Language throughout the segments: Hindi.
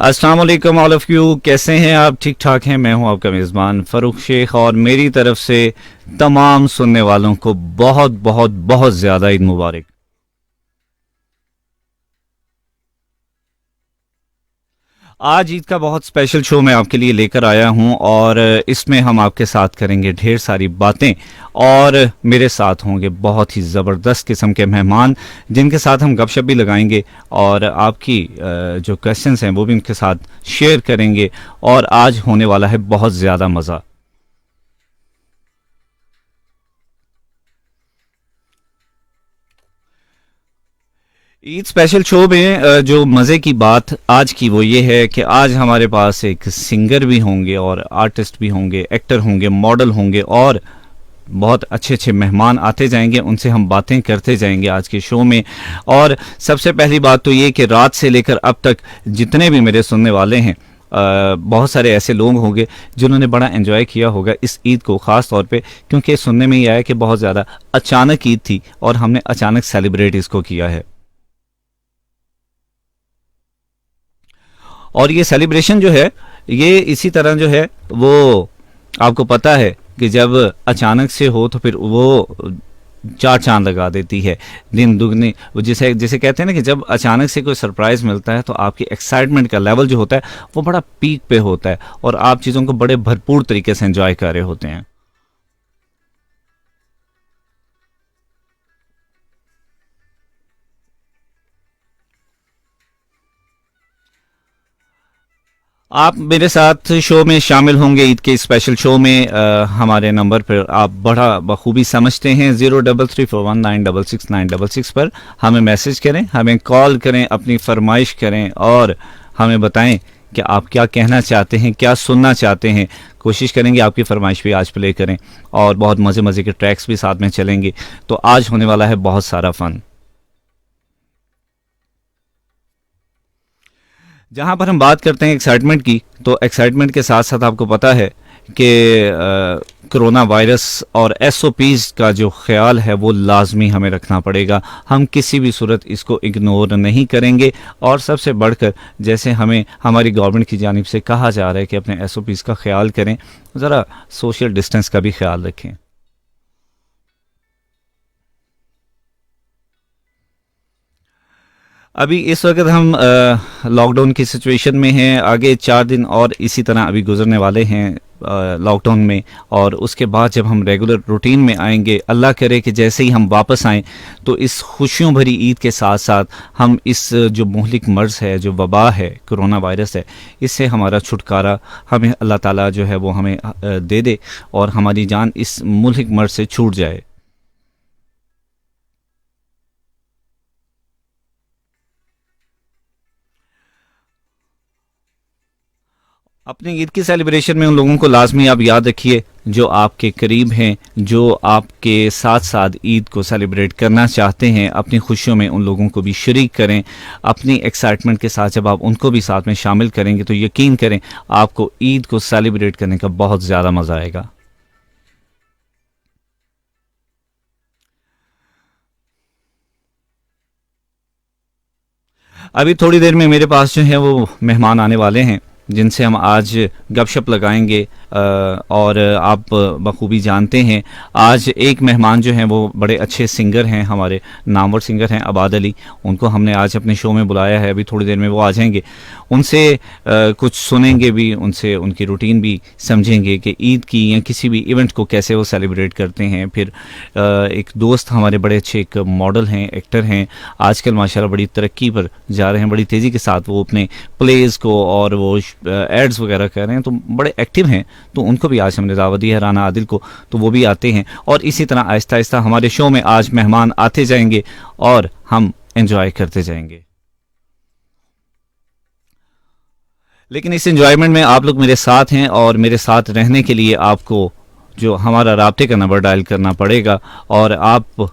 अस्सलाम वालेकुम ऑल ऑफ यू। कैसे हैं आप? ठीक ठाक हैं? मैं हूं आपका मेज़बान फ़ारूक शेख और मेरी तरफ से तमाम सुनने वालों को बहुत बहुत बहुत ज़्यादा ईद मुबारक। आज ईद का बहुत स्पेशल शो मैं आपके लिए लेकर आया हूं और इसमें हम आपके साथ करेंगे ढेर सारी बातें और मेरे साथ होंगे बहुत ही ज़बरदस्त किस्म के मेहमान जिनके साथ हम गपशप भी लगाएंगे और आपकी जो क्वेश्चंस हैं वो भी उनके साथ शेयर करेंगे और आज होने वाला है बहुत ज़्यादा मज़ा। ईद स्पेशल शो में जो मज़े की बात आज की वो ये है कि आज हमारे पास एक सिंगर भी होंगे और आर्टिस्ट भी होंगे, एक्टर होंगे, मॉडल होंगे और बहुत अच्छे अच्छे मेहमान आते जाएंगे, उनसे हम बातें करते जाएंगे आज के शो में। और सबसे पहली बात तो ये कि रात से लेकर अब तक जितने भी मेरे सुनने वाले हैं, बहुत सारे ऐसे लोग होंगे जिन्होंने बड़ा एंजॉय किया होगा इस ईद को, ख़ास तौर पे क्योंकि सुनने में ये आया कि बहुत ज़्यादा अचानक ईद थी और हमने अचानक सेलिब्रेट इसको किया है। और ये सेलिब्रेशन जो है ये इसी तरह जो है वो आपको पता है कि जब अचानक से हो तो फिर वो चार चांद लगा देती है, दिन दुगनी। वो जिसे जिसे कहते हैं ना कि जब अचानक से कोई सरप्राइज मिलता है तो आपकी एक्साइटमेंट का लेवल जो होता है वो बड़ा पीक पे होता है और आप चीज़ों को बड़े भरपूर तरीके से एंजॉय कर रहे होते हैं। आप मेरे साथ शो में शामिल होंगे ईद के स्पेशल शो में। हमारे नंबर पर आप बड़ा बखूबी समझते हैं, 0341969666 पर हमें मैसेज करें, हमें कॉल करें, अपनी फरमाइश करें और हमें बताएं कि आप क्या कहना चाहते हैं, क्या सुनना चाहते हैं। कोशिश करेंगे आपकी फरमाइश भी आज प्ले करें और बहुत मज़े मज़े के ट्रैक्स भी साथ में चलेंगे। तो आज होने वाला है बहुत सारा फन। जहाँ पर हम बात करते हैं एक्साइटमेंट की, तो एक्साइटमेंट के साथ साथ आपको पता है कि कोरोना वायरस और एसओपीज़ का जो ख्याल है वो लाजमी हमें रखना पड़ेगा। हम किसी भी सूरत इसको इग्नोर नहीं करेंगे और सबसे बढ़कर जैसे हमें हमारी गवर्नमेंट की जानिब से कहा जा रहा है कि अपने एसओपीज़ का ख्याल करें, ज़रा सोशल डिस्टेंस का भी ख्याल रखें। अभी इस वक्त हम लॉकडाउन की सिचुएशन में हैं। आगे 4 दिन और इसी तरह अभी गुजरने वाले हैं लॉकडाउन में और उसके बाद जब हम रेगुलर रूटीन में आएंगे, अल्लाह करे कि जैसे ही हम वापस आएँ तो इस खुशियों भरी ईद के साथ साथ हम इस जो मुहलिक मर्ज़ है, जो वबा है, कोरोना वायरस है, इससे हमारा छुटकारा हमें अल्लाह ताला जो है वो हमें दे दे और हमारी जान इस मुहलिक मर्ज़ से छूट जाए। अपनी ईद की सेलिब्रेशन में उन लोगों को लाजमी आप याद रखिए जो आपके करीब हैं, जो आपके साथ साथ ईद को सेलिब्रेट करना चाहते हैं। अपनी खुशियों में उन लोगों को भी शरीक करें। अपनी एक्साइटमेंट के साथ जब आप उनको भी साथ में शामिल करेंगे तो यकीन करें आपको ईद को सेलिब्रेट करने का बहुत ज़्यादा मज़ा आएगा। अभी थोड़ी देर में मेरे पास जो है वो मेहमान आने वाले हैं जिनसे हम आज गपशप लगाएंगे और आप बखूबी जानते हैं आज एक मेहमान जो हैं वो बड़े अच्छे सिंगर हैं, हमारे नामवर सिंगर हैं आबाद अली। उनको हमने आज अपने शो में बुलाया है, अभी थोड़ी देर में वो आ जाएंगे। उनसे कुछ सुनेंगे भी, उनसे उनकी रूटीन भी समझेंगे कि ईद की या किसी भी इवेंट को कैसे वो सेलिब्रेट करते हैं। फिर एक दोस्त हमारे बड़े अच्छे एक मॉडल हैं, एक्टर हैं, आजकल माशाल्लाह बड़ी तरक्की पर जा रहे हैं, बड़ी तेज़ी के साथ वो अपने प्लेज़ को और वो एड्स वगैरह कर रहे हैं, तो बड़े एक्टिव हैं। तो उनको भी आज हमने दावत दी है, राना आदिल को, तो वो भी आते हैं और इसी तरह आहिस्ता आहिस्ता हमारे शो में आज मेहमान आते जाएंगे और हम एंजॉय करते जाएंगे। लेकिन इस एंजॉयमेंट में आप लोग मेरे साथ हैं और मेरे साथ रहने के लिए आपको जो हमारा राब्ते का नंबर डायल करना पड़ेगा। और आप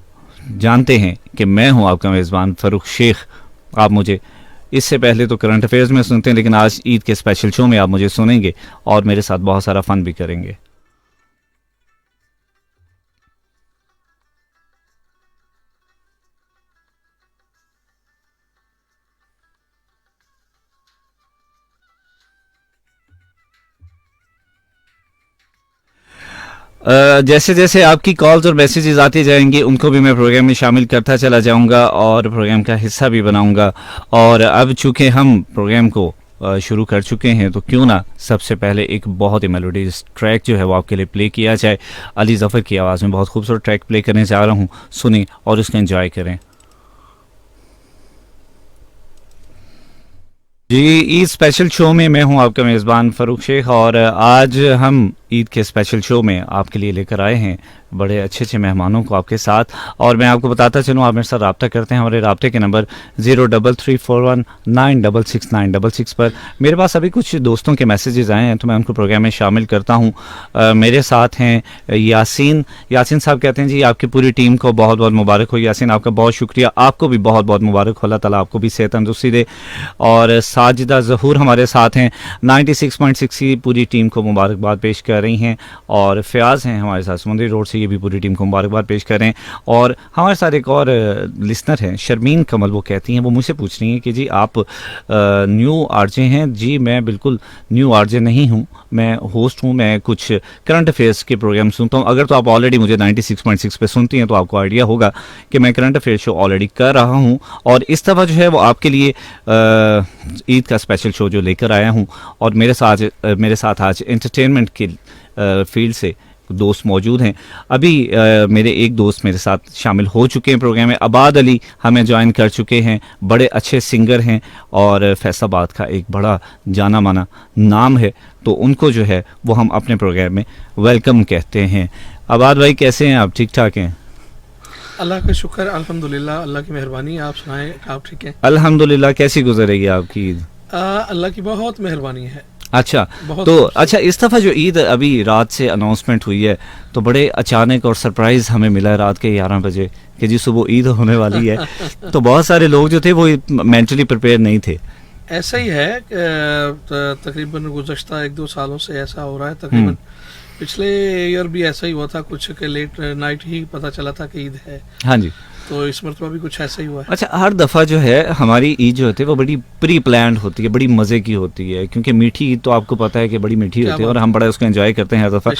जानते हैं कि मैं हूं आपका मेज़बान फ़ारूक शेख। आप मुझे इससे पहले तो करंट अफेयर्स में सुनते हैं, लेकिन आज ईद के स्पेशल शो में आप मुझे सुनेंगे और मेरे साथ बहुत सारा फन भी करेंगे। जैसे जैसे आपकी कॉल्स और मैसेजेस आते जाएंगे उनको भी मैं प्रोग्राम में शामिल करता चला जाऊंगा और प्रोग्राम का हिस्सा भी बनाऊंगा। और अब चूंकि हम प्रोग्राम को शुरू कर चुके हैं तो क्यों ना सबसे पहले एक बहुत ही मेलोडियस ट्रैक जो है वो आपके लिए प्ले किया जाए। अली ज़फ़र की आवाज़ में बहुत खूबसूरत ट्रैक प्ले करने जा रहा हूँ, सुने और उसको एंजॉय करें। जी, ईद स्पेशल शो में मैं हूं आपका मेज़बान फ़ारूक शेख और आज हम ईद के स्पेशल शो में आपके लिए लेकर आए हैं बड़े अच्छे अच्छे मेहमानों को आपके साथ। और मैं आपको बताता चलूँ, आप मेरे साथ रब्ता करते हैं हमारे रब्ते के नंबर 0334196696 पर। मेरे पास अभी कुछ दोस्तों के मैसेजेस आए हैं तो मैं उनको प्रोग्राम में शामिल करता हूँ। मेरे साथ हैं यासीन साहब, कहते हैं जी आपकी पूरी टीम को बहुत बहुत मुबारक हो। यासीन, आपका बहुत शुक्रिया, आपको भी बहुत बहुत मुबारक हो, अल्लाह ताला आपको भी सेहत तंदुरुस्ती दे। और साजिदा ज़हूर हमारे साथ हैं, 96.6 की पूरी टीम को मुबारकबाद पेश कर रही हैं। और फ़याज़ हैं हमारे साथ समुंदरी रोड से, ये भी पूरी टीम को मुबारकबाद पेश कर रहे हैं। और हमारे साथ एक और लिसनर हैं शर्मीन कमल, वो कहती हैं, वो मुझसे पूछ रही हैं कि जी आप न्यू आरजे हैं। जी मैं बिल्कुल न्यू आरजे नहीं हूँ, मैं होस्ट हूँ, मैं कुछ करंट अफेयर्स के प्रोग्राम सुनता हूँ। अगर तो आप ऑलरेडी मुझे 96.6 पे सुनती हैं तो आपको आइडिया होगा कि मैं करंट अफेयर शो ऑलरेडी कर रहा हूँ और इस दफ़ा जो है वो आपके लिए ईद का स्पेशल शो जो लेकर आया हूँ। और मेरे साथ आज एंटरटेनमेंट के फील्ड से दोस्त मौजूद हैं। अभी मेरे एक दोस्त मेरे साथ शामिल हो चुके हैं प्रोग्राम में, अबाद अली हमें ज्वाइन कर चुके हैं, बड़े अच्छे सिंगर हैं और फैसलाबाद का एक बड़ा जाना माना नाम है, तो उनको जो है वो हम अपने प्रोग्राम में वेलकम कहते हैं। अबाद भाई कैसे हैं आप? ठीक ठाक हैं? अल्लाह का शुक्र, अल्हम्दुलिल्लाह, अल्लाह की मेहरबानी। आप सुनाएं, आप ठीक हैं? अल्हम्दुलिल्लाह। कैसी गुजरेगी आपकी ईद? अल्लाह की बहुत मेहरबानी है। अच्छा, तो अच्छा इस दफ़ा जो ईद अभी रात से अनाउंसमेंट हुई है तो बड़े अचानक और सरप्राइज़ हमें मिला है रात के 11 बजे कि जी सुबह ईद होने वाली है। तो बहुत सारे लोग जो थे वो मेंटली प्रिपेयर नहीं थे। ऐसा ही है, तकरीबन गुज़श्ता 1-2 सालों से ऐसा हो रहा है। तकरीबन पिछले ईयर भी ऐसा ही हुआ था कुछ, के लेट नाइट ही पता चला था कि ईद है। हाँ जी। तो इस मरतबा भी कुछ ऐसा ही हुआ है। अच्छा, हर दफ़ा जो है हमारी ईद जो होती है वो बड़ी प्री प्लान्ड होती है, बड़ी मज़े की होती है, क्योंकि मीठी ईद तो आपको पता है कि बड़ी मीठी होती है और हम बड़ा उसको एंजॉय करते हैं हर दफ़ा।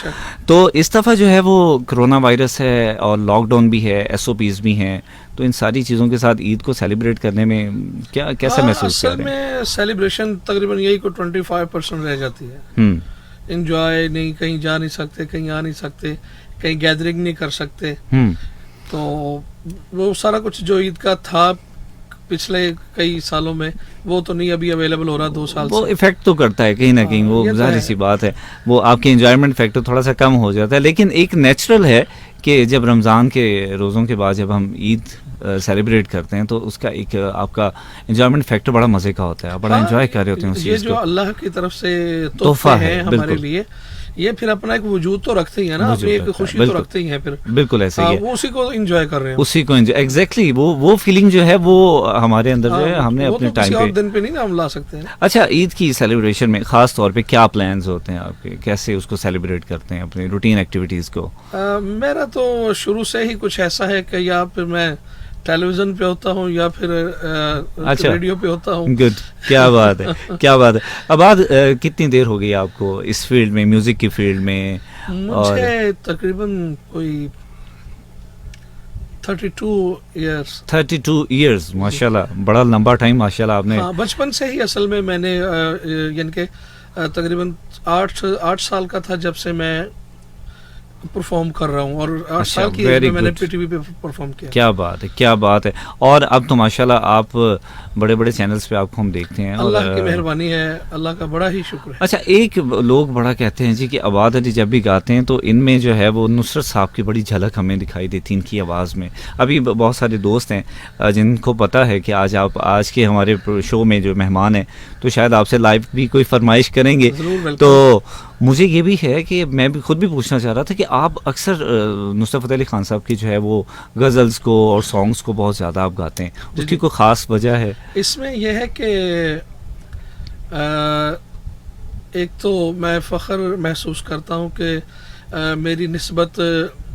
तो इस दफ़ा जो है वो कोरोना वायरस है और लॉकडाउन भी है, SOPs भी हैं, तो इन सारी चीज़ों के साथ ईद को सेलिब्रेट करने में क्या कैसा महसूस कर रहे हैं? में सेलिब्रेशन तकरीबन यही को 25% रह जाती है। इंजॉय नहीं, कहीं जा नहीं सकते, कहीं आ नहीं सकते, कहीं गैदरिंग नहीं कर सकते। तो वो सारा कुछ जो ईद का था पिछले कई सालों में वो तो नहीं अभी अवेलेबल हो रहा 2 साल वो इफेक्ट तो करता है कहीं ना कहीं, वो जाहिर सी बात है, वो आपके एंजॉयमेंट फैक्टर थोड़ा सा कम हो जाता है। लेकिन एक नेचुरल है कि जब रमज़ान के रोज़ों के बाद जब हम ईद सेलिब्रेट करते हैं तो उसका एक आपका एंजॉयमेंट फैक्टर बड़ा मज़े का होता है, आप बड़ा एंजॉय कर रहे होते हैं उस चीज़ को। ये जो अल्लाह की तरफ से तोहफा है हमारे लिए, ये फिर अपना एक वजूद तो रखते ही है ना, अपनी एक खुशी तो रखते ही है। फिर बिल्कुल ऐसे ही है, वो उसी को एंजॉय कर रहे हैं, उसी को एंजॉय एग्जैक्टली वो फीलिंग जो है वो हमारे अंदर जो है हमने अपने टाइम पे दिन पे नहीं ना हम ला सकते हैं। अच्छा, ईद की सेलिब्रेशन में खास तौर पे क्या प्लान्स होते हैं आपके, कैसे उसको सेलिब्रेट करते हैं अपनी रूटीन एक्टिविटीज को? मेरा तो शुरू से ही कुछ ऐसा है कि या फिर मैं टेलीविजन पे होता हूँ या फिर अच्छा, रेडियो पे होता हूँ। गुड, क्या बात है, क्या बात है। अब कितनी देर हो गई आपको इस फील्ड में, म्यूजिक की फील्ड में? मुझे तकरीबन कोई 32 इयर्स। माशाल्लाह, बड़ा लंबा टाइम माशाल्लाह आपने। हाँ, बचपन से ही असल में मैंने यानी कि तकरीबन 8 साल का था जब से मैं परफॉर्म कर रहा हूँ और 8 साल की एज में मैंने PTV पे परफॉर्म किया। क्या बात है, क्या बात है। और अब तो माशाल्लाह आप बड़े बड़े चैनल्स पे आपको हम देखते हैं। अल्लाह की मेहरबानी है, अल्लाह का बड़ा ही शुक्र है। अच्छा, एक लोग बड़ा कहते हैं जी कि अबाद अली जब भी गाते हैं तो इनमें जो है वो नुसरत साहब की बड़ी झलक हमें दिखाई देती इनकी आवाज़ में। अभी बहुत सारे दोस्त हैं जिनको पता है कि आप आज के हमारे शो में जो मेहमान हैं तो शायद आपसे लाइव भी कोई फरमाइश करेंगे। तो मुझे ये भी है कि मैं भी खुद भी पूछना चाह रहा था कि आप अक्सर नुसरत फ़तेह अली खान साहब की जो है वो गज़ल्स को और सॉन्ग्स को बहुत ज़्यादा आप गाते हैं, उसकी कोई ख़ास वजह है? इसमें यह है कि एक तो मैं फ़ख्र महसूस करता हूँ कि मेरी निस्बत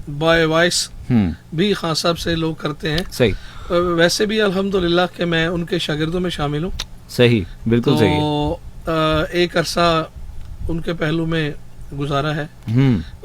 बाय वॉइस भी खान साहब से लोग करते हैं। सही। वैसे भी अल्हम्दुलिल्लाह कि मैं उनके शागिर्दों में शामिल हूँ। सही, बिल्कुल सही है। तो एक अरसा उनके पहलू में गुजारा है।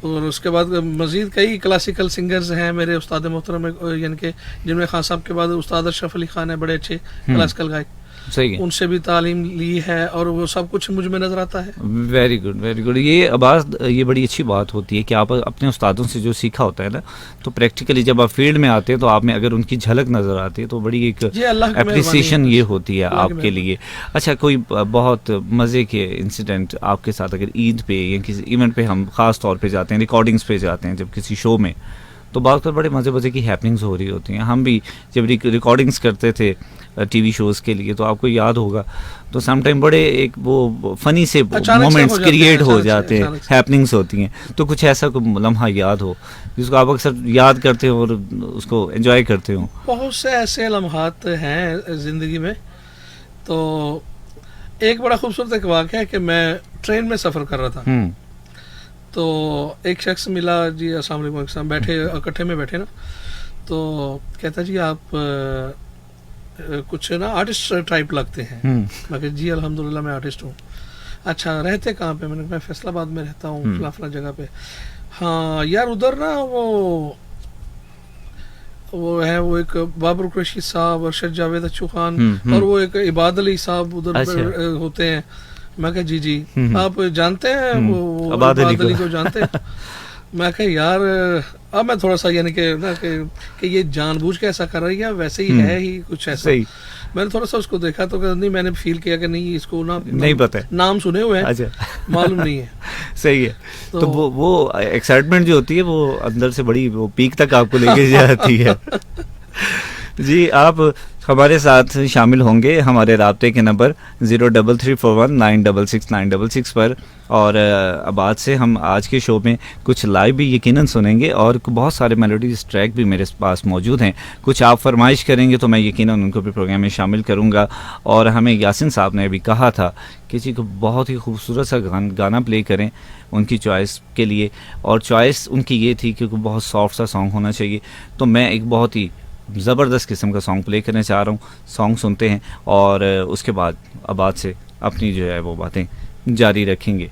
और उसके बाद मजीद कई क्लासिकल सिंगर्स हैं मेरे उस्ताद मोहतरम, यानी कि जिनमें खान साहब के बाद उस्ताद अशरफ अली खान है, बड़े अच्छे क्लासिकल गायक, सही है, उनसे भी तालीम ली है और वो सब कुछ मुझ में नजर आता है। Very good, very good. ये अब्बास, ये बड़ी अच्छी बात होती है कि आप अपने उस्तादों से जो सीखा होता है ना, तो प्रैक्टिकली जब आप फील्ड में आते हैं तो आप में अगर उनकी झलक नज़र आती है तो बड़ी एक एप्रिसिएशन ये होती है आपके लिए। अच्छा, कोई बहुत मज़े के इंसिडेंट आपके साथ अगर ईद पे या किसी इवेंट पे हम ख़ास तौर पे जाते हैं, रिकॉर्डिंग्स पे जाते हैं जब किसी शो में, तो बात कर बड़े मज़े की हैपनिंग्स हो रही होती हैं। हम भी जब रिकॉर्डिंग्स करते थे टीवी शोज़ के लिए, तो आपको याद होगा, तो सम टाइम बड़े एक वो फ़नी से मोमेंट्स क्रिएट हो जाते हैं, हैपनिंग्स होती हैं। तो कुछ ऐसा कोई लम्हा याद हो जिसको आप अक्सर याद करते हो और उसको एंजॉय करते हो? बहुत से ऐसे लम्हात हैं ज़िंदगी में। तो एक बड़ा खूबसूरत एक वाक़या है कि मैं ट्रेन में सफ़र कर रहा था, तो एक शख्स मिला, जी अस्सलाम वालेकुम, बैठे इकट्ठे में बैठे ना, तो कहता जी आप कुछ ना आर्टिस्ट टाइप लगते हैं। मैं कहा जी अल्हम्दुलिल्लाह मैं आर्टिस्ट हूँ। अच्छा, रहते कहाँ पे? मैं फैसलाबाद में रहता हूँ, फला जगह पे। हाँ यार, उधर ना वो है, वो एक बाबर कुरैशी साहब, अरशद जावेद अच्छू खान और वो एक इबाद अली साहब उधर होते हैं। मैं कहा जी आप जानते हैं वो इबाद अली को जानते हैं? मैं कहा यार अब मैं थोड़ा सा यानी कि ना कि ये जानबूझ के ऐसा कर रही है, वैसे ही है ही कुछ ऐसा। मैंने थोड़ा सा उसको देखा तो नहीं, मैंने फील किया कि नहीं, इसको ना नहीं पता है, नाम सुने हुए हैं, अच्छा मालूम नहीं है। सही है। तो वो एक्साइटमेंट जो होती है वो अंदर से बड़ी वो पीक तक आपको लेके जाती है। जी, आप हमारे साथ शामिल होंगे हमारे राब्ते के नंबर 0334196696 पर, और अब से हम आज के शो में कुछ लाइव भी यकीनन सुनेंगे और बहुत सारे मेलोडीज ट्रैक भी मेरे पास मौजूद हैं। कुछ आप फरमाइश करेंगे तो मैं यकीनन उनको भी प्रोग्राम में शामिल करूंगा। और हमें यासिन साहब ने भी कहा था कि जी को बहुत ही खूबसूरत सा गाना प्ले करें उनकी चॉइस के लिए, और चॉइस उनकी ये थी कि बहुत सॉफ्ट सा सॉन्ग होना चाहिए। तो मैं एक बहुत ही ज़बरदस्त किस्म का सॉन्ग प्ले करने चाह रहा हूँ। सॉन्ग सुनते हैं और उसके बाद आबाद से अपनी जो है वो बातें जारी रखेंगे।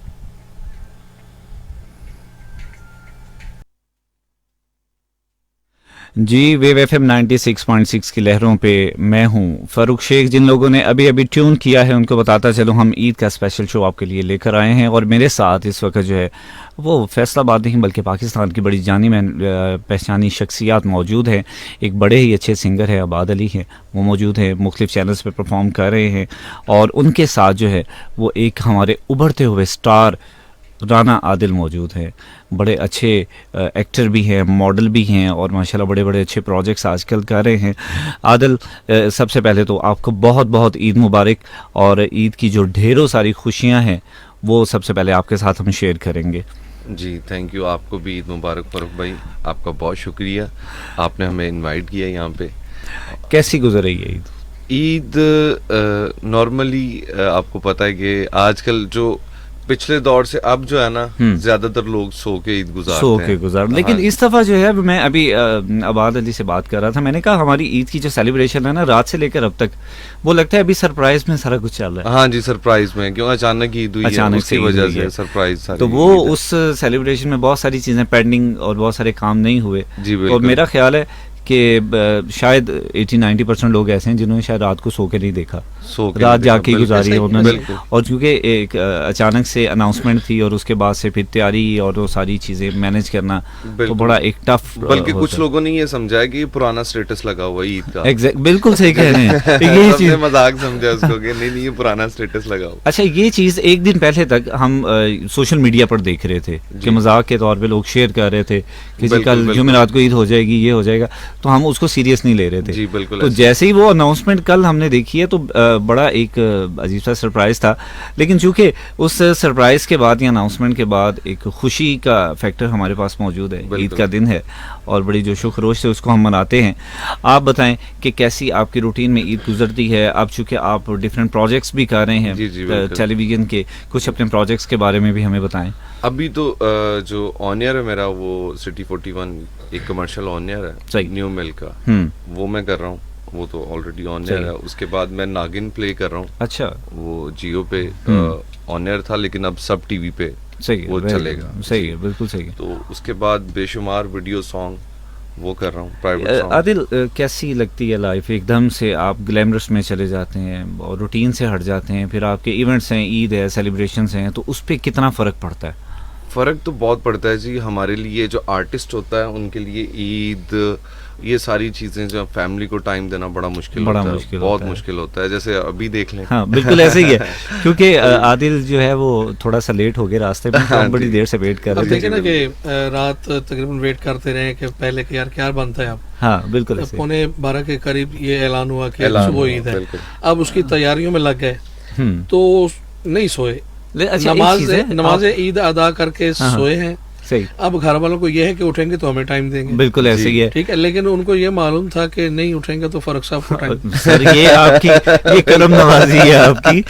जी, वेव FM 96.6 की लहरों पे मैं हूँ फ़ारूक शेख। जिन लोगों ने अभी अभी ट्यून किया है उनको बताता चलो, हम ईद का स्पेशल शो आपके लिए लेकर आए हैं और मेरे साथ इस वक्त जो है वो फैसलाबाद नहीं बल्कि पाकिस्तान की बड़ी जानी में पहचानी शख्सियात मौजूद हैं। एक बड़े ही अच्छे सिंगर है इबाद अली हैं, वो मौजूद हैं, मुख्तलिफ चैनल्स पे परफॉर्म कर रहे हैं। और उनके साथ जो है वो एक हमारे उभरते हुए स्टार राना आदिल मौजूद हैं। बड़े अच्छे एक्टर भी हैं, मॉडल भी हैं और माशाल्लाह बड़े बड़े अच्छे प्रोजेक्ट्स आजकल कर रहे हैं। आदिल, सबसे पहले तो आपको बहुत बहुत ईद मुबारक, और ईद की जो ढेरों सारी खुशियां हैं वो सबसे पहले आपके साथ हम शेयर करेंगे। जी, थैंक यू। आपको भी ईद मुबारक फ़ारूक भाई, आपका बहुत शुक्रिया, आपने हमें इनवाइट किया यहाँ पे। कैसी गुजर रही है ईद? ईद नॉर्मली आपको पता है कि आजकल जो पिछले दौर से अब जो है ना ज्यादातर लोग सो के ईद गुजार, लेकिन इस दफा जो है मैं अभी इबाद अली से बात कर रहा था, मैंने कहा हमारी ईद की जो सेलिब्रेशन है ना रात से लेकर अब तक, वो लगता है अभी सरप्राइज में सारा कुछ चल रहा है। हाँ जी, सरप्राइज में, क्यों अचानक ईद हुई है, उसकी वजह से सरप्राइज। तो वो उस सेलिब्रेशन में बहुत सारी चीजें पेंडिंग और बहुत सारे काम नहीं हुए जी। और मेरा ख्याल है कि शायद 80-90% लोग ऐसे हैं जिन्होंने शायद रात को सो के नहीं देखा, रात जाके गुजारी है उन्होंने। और क्योंकि एक अचानक से अनाउंसमेंट थी और उसके बाद से फिर तैयारी और वो सारी चीजें मैनेज करना तो बड़ा एक टफ, बल्कि कुछ लोगों ने ये समझा कि पुराना स्टेटस लगा हुआ ईद का। बिल्कुल सही कह रहे हैं। ये चीज मजाक समझा उसको कि नहीं ये पुराना स्टेटस लगा हुआ। अच्छा, ये चीज एक दिन पहले तक हम सोशल मीडिया पर देख रहे थे कि मजाक के तौर पर लोग शेयर कर रहे थे कि कल जुमेरात को ईद हो जाएगी, ये हो जाएगा, तो हम उसको सीरियस नहीं ले रहे थे जी। बिल्कुल। तो जैसे ही वो अनाउंसमेंट कल हमने देखी है तो बड़ा एक अजीब सा सरप्राइज था, लेकिन चूंकि उस सरप्राइज के बाद या अनाउंसमेंट के बाद एक खुशी का फैक्टर हमारे पास मौजूद है। ईद का दिन है और बड़ी जोशो खरोश से उसको हम मनाते हैं। आप बताएं कि कैसी आपकी रूटीन में ईद गुजरती है? अब चूंकि आप डिफरेंट प्रोजेक्ट्स भी कर रहे हैं टेलीविजन के, कुछ अपने प्रोजेक्ट्स के बारे में भी हमें बताएं। अभी तो जो ऑन एयर है मेरा, वो सिटी 41 एक कमर्शियल ऑन एयर है न्यू मिल का, वो मैं कर रहा हूँ, वो तो ऑलरेडी ऑन एयर है। उसके बाद मैं नागिन प्ले कर रहा हूँ। अच्छा। वो जियो पे ऑन एयर था लेकिन अब सब टीवी पे सही है, वो चलेगा। सही है, बिल्कुल सही है। तो उसके बाद बेशुमार वीडियो सॉन्ग वो कर रहा हूँ, प्राइवेट सॉन्ग। आदिल, कैसी लगती है लाइफ? एकदम से आप ग्लैमरस में चले जाते हैं और रूटीन से हट जाते हैं, फिर आपके इवेंट्स हैं, ईद है, सेलिब्रेशंस हैं, तो उस पर कितना फ़र्क पड़ता है? फ़र्क तो बहुत पड़ता है जी। हमारे लिए जो आर्टिस्ट होता है उनके लिए ईद, ये सारी चीज़ें जो फैमिली को टाइम देना बड़ा मुश्किल होता है, बहुत मुश्किल होता है। जैसे अभी देख लें। हाँ, बिल्कुल ऐसे ही है, क्योंकि आदिल जो है वो थोड़ा सा लेट हो गया रास्ते में, तो हम बड़ी देर से वेट कर रहे थे। देखिए ना कि रात तकरीबन वेट करते रहे कि पहले कि यार क्या बनता है अब। हाँ, बिल्कुल ऐसे। 11:15 के करीब ये ऐलान हुआ कि सुबह ईद है, अब उसकी तैयारियों में लग गए, तो नहीं सोए, नमाज ईद अदा करके सोए हैं। सही। अब घर वालों को ये है कि उठेंगे तो हमें टाइम देंगे, बिल्कुल ऐसे ही है, ठीक है, लेकिन उनको ये मालूम था कि नहीं उठेंगे तो फर्क साहब को टाइम। सर ये आपकी ये करम नवाजी है आपकी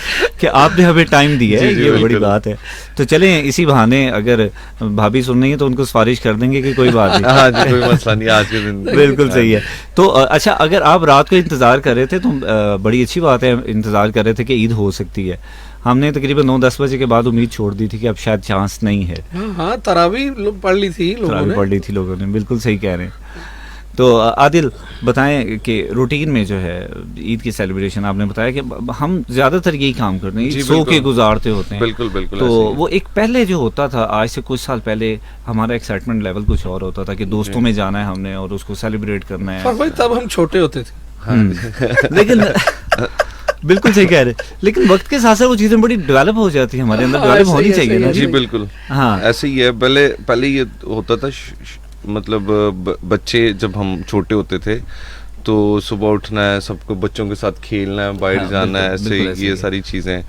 कि आपने हमें टाइम दिया है, ये बड़ी बात है। तो चलें, इसी बहाने अगर भाभी सुन रही है तो उनको सिफारिश कर देंगे कि कोई बात नहीं। हाँ जी, कोई मसला नहीं आज के दिन। बिल्कुल सही है। तो अच्छा, अगर आप रात को इंतजार कर रहे थे तो बड़ी अच्छी बात है, इंतजार कर रहे थे कि ईद हो सकती है। हमने तकरीबन 9-10 बजे के बाद उम्मीद छोड़ दी थी कि अब शायद चांस नहीं है। हाँ, तरावी पढ़ ली थी लोगों ने, बिल्कुल सही कह रहे हैं। तो आदिल बताएं कि रूटीन में जो है ईद की सेलिब्रेशन, आपने बताया कि हम ज़्यादातर यही काम करते हैं, सो के गुजारते होते हैं। बिल्कुल बिल्कुल। तो वो एक पहले जो होता था, आज से कुछ साल पहले हमारा एक्साइटमेंट लेवल कुछ और होता था कि दोस्तों में जाना है हमने और उसको सेलिब्रेट करना है। भाई तब हम छोटे होते थे। लेकिन बिल्कुल सही कह रहे, लेकिन वक्त के साथ साथ वो चीजें बड़ी डेवलप हो जाती है, हमारे अंदर डेवलप होनी चाहिए ना जी। बिल्कुल हाँ, ऐसे ही है। पहले ये होता था, मतलब बच्चे जब हम छोटे होते थे तो सुबह उठना है, सबको बच्चों के साथ खेलना है, बाहर जाना है, ऐसे ये सारी चीजें।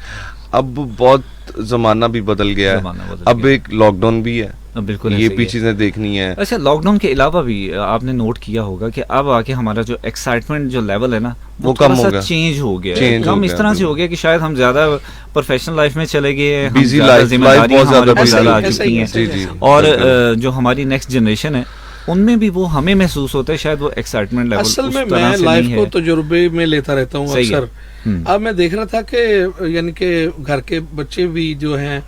अब बहुत जमाना भी बदल गया है, अब एक लॉकडाउन भी है, बिल्कुल ये भी चीजें देखनी है। अच्छा, लॉकडाउन के अलावा भी आपने नोट किया होगा कि अब आके हमारा जो एक्साइटमेंट जो लेवल है ना वो कम हो गया, चेंज हो गया, कम इस तरह से हो गया कि शायद हम ज्यादा प्रोफेशनल लाइफ में चले गए, बिजी लाइफ, जिम्मेदारियां बहुत ज्यादा आ चुकी हैं, और जो हमारी नेक्स्ट जनरेशन है उनमें भी वो हमें महसूस होता है शायद वो एक्साइटमेंट लेवल। असल में मैं लाइफ को तजुर्बे में लेता रहता हूँ अक्सर। अब मैं देख रहा था कि यानी कि घर के बच्चे भी जो हैं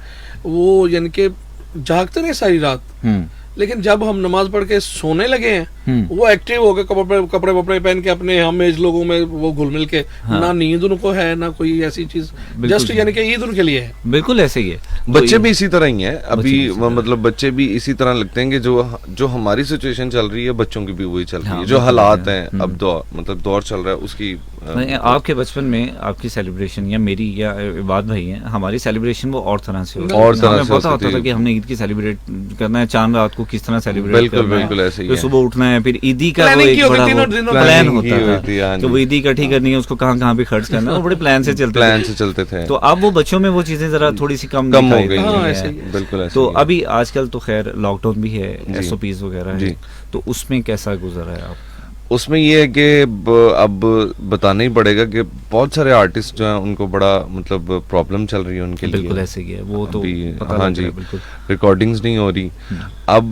वो यानी कि जागते नहीं सारी रात, लेकिन जब हम नमाज पढ़ के सोने लगे हैं वो एक्टिव हो गए, कपड़े वपड़े पहन के अपने हम एज लोगों में वो घुल मिल के। ना नींद उनको है ना कोई ऐसी चीज, जस्ट यानी कि ईद उनके लिए है। बिल्कुल ऐसे ही है, बच्चे भी इसी तरह ही हैं अभी, मतलब बच्चे भी इसी तरह लगते हैं कि जो हमारी सिचुएशन चल रही है बच्चों की भी वही चल रही है, जो हालात हैं अब मतलब दौर चल रहा है उसकी। आपके बचपन में आपकी सेलिब्रेशन या मेरी या इबाद भाई हैं, हमारी सेलिब्रेशन वो और तरह से होती है। हमें पता होता था कि हमने ईद की सेलिब्रेट करना है, चांद रात को किस तरह सेलिब्रेट करना है, ऐसे ही तो सुबह उठना है, फिर ईदी का वो एक बड़ा प्लान होता था कि वो ईदी इकट्ठी करनी है, उसको कहाँ पे खर्च करना है, वो बड़े प्लान से चलते थे। तो अब वो बच्चों में वो चीजें जरा थोड़ी सी कम हो गई। बिल्कुल। तो अभी आजकल तो खैर लॉकडाउन भी है, SOPs वगैरह है, तो उसमें कैसा गुजरा है आप? उसमें ये है कि अब बताना ही पड़ेगा कि बहुत सारे आर्टिस्ट जो हैं उनको बड़ा मतलब प्रॉब्लम चल रही है उनके लिए। बिल्कुल ऐसे ही है, वो तो पता हाँ जी, रिकॉर्डिंग्स नहीं हो रही। अब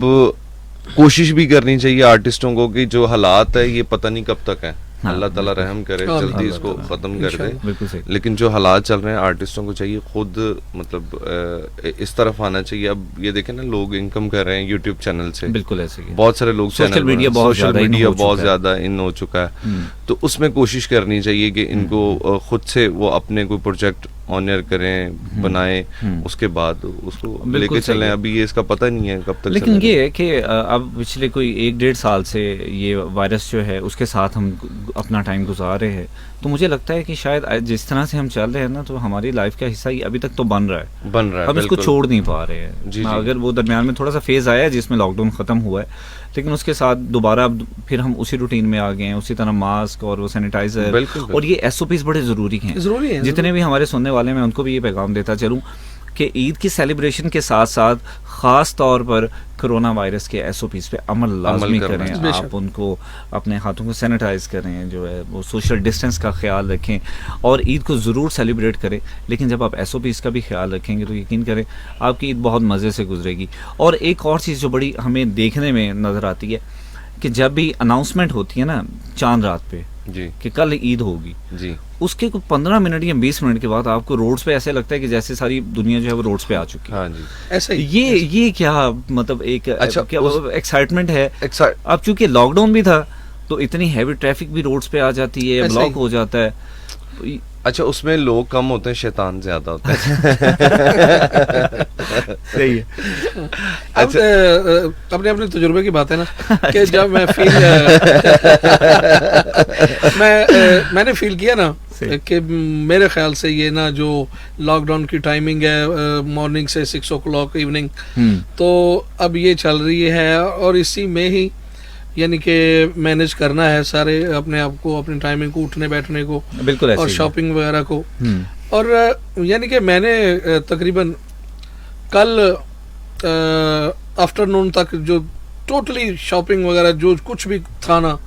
कोशिश भी करनी चाहिए आर्टिस्टों को कि जो हालात है ये पता नहीं कब तक है, अल्लाह ताला रहम करे, जल्दी इसको खत्म कर दे। लेकिन जो हालात चल रहे हैं आर्टिस्टों को चाहिए खुद मतलब इस तरफ आना चाहिए। अब ये देखें ना, लोग इनकम कर रहे हैं यूट्यूब चैनल से, बिल्कुल ऐसे ही बहुत सारे लोग, सोशल मीडिया बहुत ज्यादा इन हो चुका है। तो उसमें कोशिश करनी चाहिए कि इनको खुद से वो अपने कोई प्रोजेक्ट ऑनर करें, बनाएं, उसके बाद उसको लेके चलें। अभी ये इसका पता नहीं है कब तक। लेकिन ये है कि अब पिछले कोई 1-1.5 साल से ये वायरस जो है उसके साथ हम अपना टाइम गुजार रहे हैं, तो मुझे लगता है कि शायद जिस तरह से हम चल रहे हैं ना, तो हमारी लाइफ का हिस्सा ही अभी तक तो बन रहा है, हम इसको छोड़ नहीं पा रहे हैं। अगर वो दरमियान में थोड़ा सा फेज आया है जिसमें लॉकडाउन खत्म हुआ है, लेकिन उसके साथ दोबारा फिर हम उसी रूटीन में आ गए हैं, उसी तरह मास्क और वो सैनिटाइजर और ये SOPs बड़े जरूरी हैं। जितने भी हमारे सुनने वाले मैं उनको भी ये पैगाम देता चलूँ कि ईद की सेलिब्रेशन के साथ साथ खास तौर पर कोरोना वायरस के SOPs पे अमल लाजमी करें। आप उनको अपने हाथों को सैनिटाइज करें, जो है वो सोशल डिस्टेंस का ख्याल रखें और ईद को ज़रूर सेलिब्रेट करें। लेकिन जब आप SOPs का भी ख्याल रखेंगे तो यकीन करें आपकी ईद बहुत मज़े से गुजरेगी। और एक और चीज़ जो बड़ी हमें देखने में नज़र आती है कि जब भी अनाउंसमेंट होती है ना चांद रात पे, जी कि कल ईद होगी जी, उसके कुछ 15 मिनट या 20 मिनट के बाद आपको रोड्स पे ऐसे लगता है कि जैसे सारी दुनिया जो है वो रोड्स पे आ चुकी है। हाँ जी, ऐसा ही ये क्या मतलब एक अच्छा, क्या एक्साइटमेंट है। Excite- अब चूंकि लॉकडाउन भी था तो इतनी हैवी ट्रैफिक भी रोड्स पे आ जाती है, ऐसा ब्लॉक ही। हो जाता है। तो अच्छा, उसमें लोग कम होते हैं, शैतान ज्यादा होता है। सही है। अब अपने अपने तजुर्बे की बात है ना कि जब मैं मैंने फील किया ना सही। कि मेरे ख्याल से ये ना जो लॉकडाउन की टाइमिंग है मॉर्निंग से 6 o'clock इवनिंग, तो अब ये चल रही है और इसी में ही यानी कि मैनेज करना है सारे अपने आप को, अपनी टाइमिंग को, उठने बैठने को, बिल्कुल ऐसे और ही है। शॉपिंग वगैरह को। हम्म, और यानी कि मैंने तकरीबन कल आफ्टरनून तक जो टोटली शॉपिंग वगैरह जो कुछ भी था ना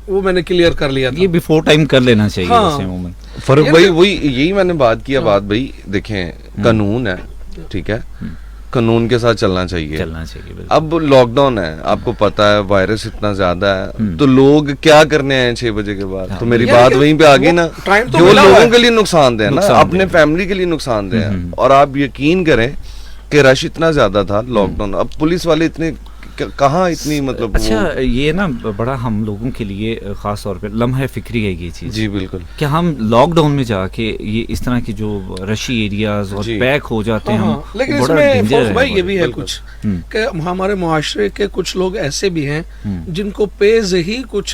वो मैंने क्लियर कर लिया था। ये बिफोर टाइम कर लेना चाहिए हाँ। वैसे अमूमन। फर्क ये भाई ना- वही यही मैंने बात किया, हाँ। बात भाई देखें, कानून है, ठीक है, कानून के साथ चलना चाहिए। चलना चाहिए बिल्कुल। अब लॉकडाउन है, आपको पता है वायरस इतना ज्यादा है, तो लोग क्या करने आए 6 बजे के बाद? तो मेरी यानी बात कि वहीं पे आ गई वो ना, टाइम तो जो मिला हुआ लोगों है। के लिए नुकसानदेह है ना, नुकसानदेह अपने है। फैमिली के लिए नुकसानदेह है। और आप यकीन करें कि रश इतना ज्यादा था लॉकडाउन, अब पुलिस वाले इतने कहाँ इतनी मतलब अच्छा वो- ये ना बड़ा हम लोगों के लिए खास तौर पे लम्हा फिक्री है ये चीज़ जी बिल्कुल, कि हम लॉकडाउन में जाके ये इस तरह की जो रशी एरियाज और जी। पैक हो जाते हैं हाँ, हम, लेकिन बड़ा इसमें danger फौज है भाई ये हमारे। भी है बिल्कुल। कुछ हम्म। कि हमारे मुआशरे के कुछ लोग ऐसे भी हैं जिनको पेज ही कुछ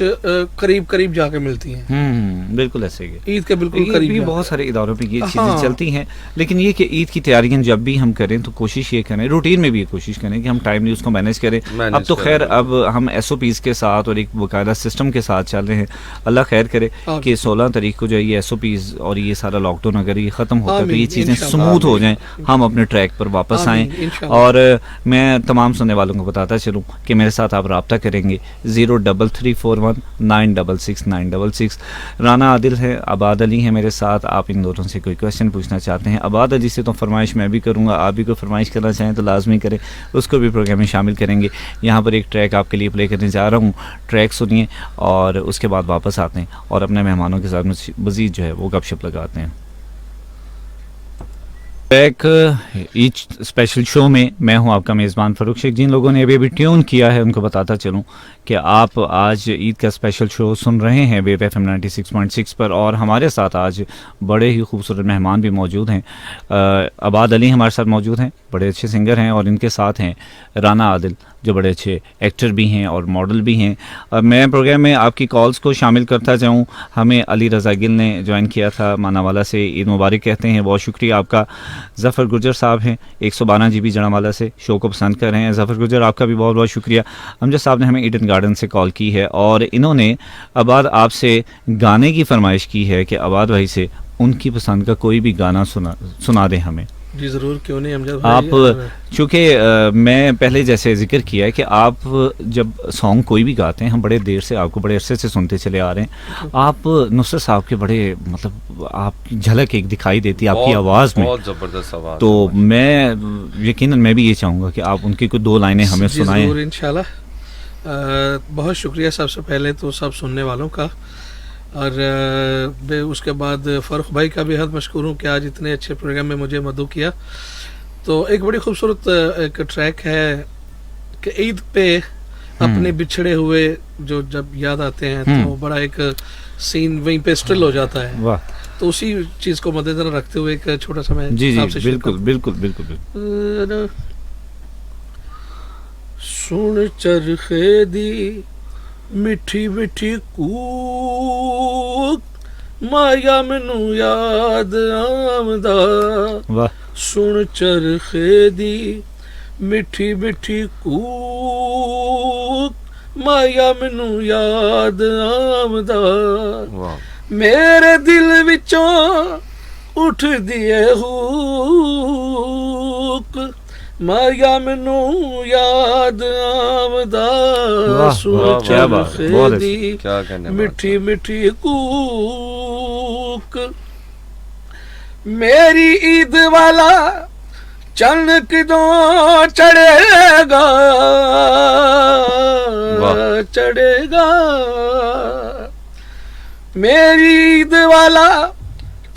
करीब करीब जाके मिलती हैं, बिल्कुल ऐसे ही है। ईद के बिल्कुल ये करीब भी जाके। बहुत सारे इदारों पे ये चीज़ें हाँ। चलती हैं, लेकिन ये कि ईद की तैयारियां जब भी हम करें तो कोशिश ये करें, रूटीन में भी ये कोशिश करें कि हम टाइमली उसको मैनेज करें। Manage अब तो करें, खैर बिल्कुल। अब हम SOPs के साथ और एक बाकायदा सिस्टम के साथ चल रहे हैं। अल्लाह खैर करे हाँ। कि 16 तारीख को जो है ये SOPs और ये सारा लॉकडाउन अगर ये ख़त्म होता है तो ये आमीन, चीज़ें इंशाअल्लाह। स्मूथ हो जाएं, हम अपने ट्रैक पर वापस आएँ। आमीन, इंशाअल्लाह। और मैं तमाम सुनने वालों को बताता चलूँ कि मेरे साथ आप रब्ता करेंगे 03341966966। राना आदिल है, आबाद अली है मेरे साथ। आप इन दोनों से कोई क्वेश्चन पूछना चाहते हैं, आबाद अली से तो फरमाइश मैं भी करूँगा, आप भी कोई फरमाइश करना चाहें तो लाजमी करें, उसको भी प्रोग्राम में शामिल करेंगे। यहाँ पर एक ट्रैक आपके लिए प्ले करने जा रहा हूँ, ट्रैक सुनिए और उसके बाद वापस आते हैं और अपने मेहमानों के साथ मज़ीद जो है वो गपशप लगाते हैं। बैक ईच स्पेशल शो में मैं हूं आपका मेज़बान फ़रूख शेख। जिन लोगों ने अभी ट्यून किया है उनको बताता चलूं कि आप आज ईद का स्पेशल शो सुन रहे हैं वेव FM 96.6 पर, और हमारे साथ आज बड़े ही खूबसूरत मेहमान भी मौजूद हैं। आबाद अली हमारे साथ मौजूद हैं, बड़े अच्छे सिंगर हैं, और इनके साथ हैं राना आदिल जो बड़े अच्छे एक्टर भी हैं और मॉडल भी हैं। मैं प्रोग्राम में आपकी कॉल्स को शामिल करता जाऊं। हमें अली रज़ा गिल ने ज्वाइन किया था मानावाला से, ईद मुबारक कहते हैं, बहुत शुक्रिया आपका। ज़फ़र गुजर साहब हैं 112 GB जड़ावाला से, शो को पसंद कर रहे हैं। ज़फ़र गुजर आपका भी बहुत बहुत शुक्रिया। अमजद साहब ने हमें ईडन गार्डन से कॉल की है और इन्होंने आबाद आपसे गाने की फरमाइश की है कि आबाद भाई से उनकी पसंद का कोई भी गाना सुना दें हमें। जी जरूर, क्यों नहीं अमजद भाई। आप चूँकि मैं पहले जैसे जिक्र किया है कि आप जब सॉन्ग कोई भी गाते हैं हम बड़े देर से आपको बड़े अरसे से सुनते चले आ रहे हैं। आप नुसरत साहब के बड़े मतलब आप झलक एक दिखाई देती है आपकी आवाज़ में, बहुत जबरदस्त आवाज। तो मैं यकीनन मैं भी ये चाहूँगा कि आप उनकी कोई 2 लाइनें हमें जी सुनाएं। जरूर इंशाल्लाह। बहुत शुक्रिया सबसे पहले तो सब सुनने वालों का, और उसके बाद फ़ारूक भाई का भी हद मशकूर हूँ कि आज इतने अच्छे प्रोग्राम में मुझे मदऊ किया। तो एक बड़ी खूबसूरत एक ट्रैक है कि ईद पे अपने बिछड़े हुए जो जब याद आते हैं तो बड़ा एक सीन वहीं पे स्टिल हो जाता है। वाह, तो उसी चीज़ को मद्देनजर रखते हुए एक छोटा सा मैं जी आपसे जी शेयर बिल्कुल करूं। बिल्कुल बिल्कुल बिल्कुल। सुन चरखे दी मिठी मिठी कूक, माया मैनू याद आमदा। वाह, सुन चरखे दी मिठी मिठी कूक, माया मैनू याद आमदा। वाह, मेरे दिल विचों उठ दिए हुक, माया मैनू याद आमदा। वाह, सुन वाह, क्या बात है, चरखे बहुत अच्छी। दी क्या कहने मिठी मिठी कूक, मेरी ईद वाला चन्न किदों चढ़ेगा, वाह। चढ़ेगा। मेरी ईद वाला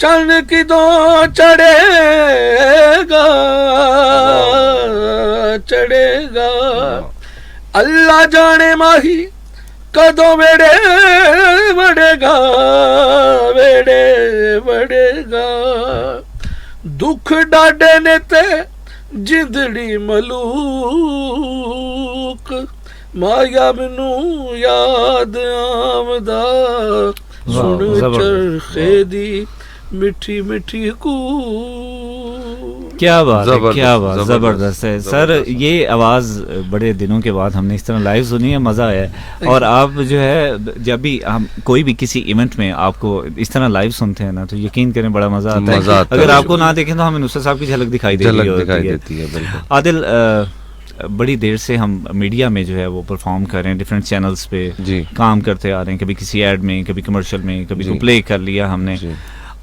चन्न की दो चढ़ेगा चढ़ेगा, अल्लाह जाने माही कदों बेड़े बढ़ेगा बेड़े बढ़ेगा, दुख डाडे ने ते जिंदड़ी मलूक, माया मैनू याद आमदा सुन चरखे दी मिठी मिठी कू। क्या बात है, क्या बात, जबरदस्त है सर। ये आवाज़ बड़े दिनों के बाद हमने इस तरह लाइव सुनी है, मज़ा आया है। और आप जो है जब भी हम कोई भी किसी इवेंट में आपको इस तरह लाइव सुनते हैं ना, तो यकीन करें बड़ा मज़ा आता है। अगर आपको ना देखें तो हमें नुसरत साहब की झलक दिखाई देती है। आदिल, बड़ी देर से हम मीडिया में जो है वो परफॉर्म कर रहे हैं, डिफरेंट चैनल्स पे काम करते आ रहे हैं, कभी किसी एड में, कभी कमर्शियल में, कभी तो प्ले कर लिया हमने।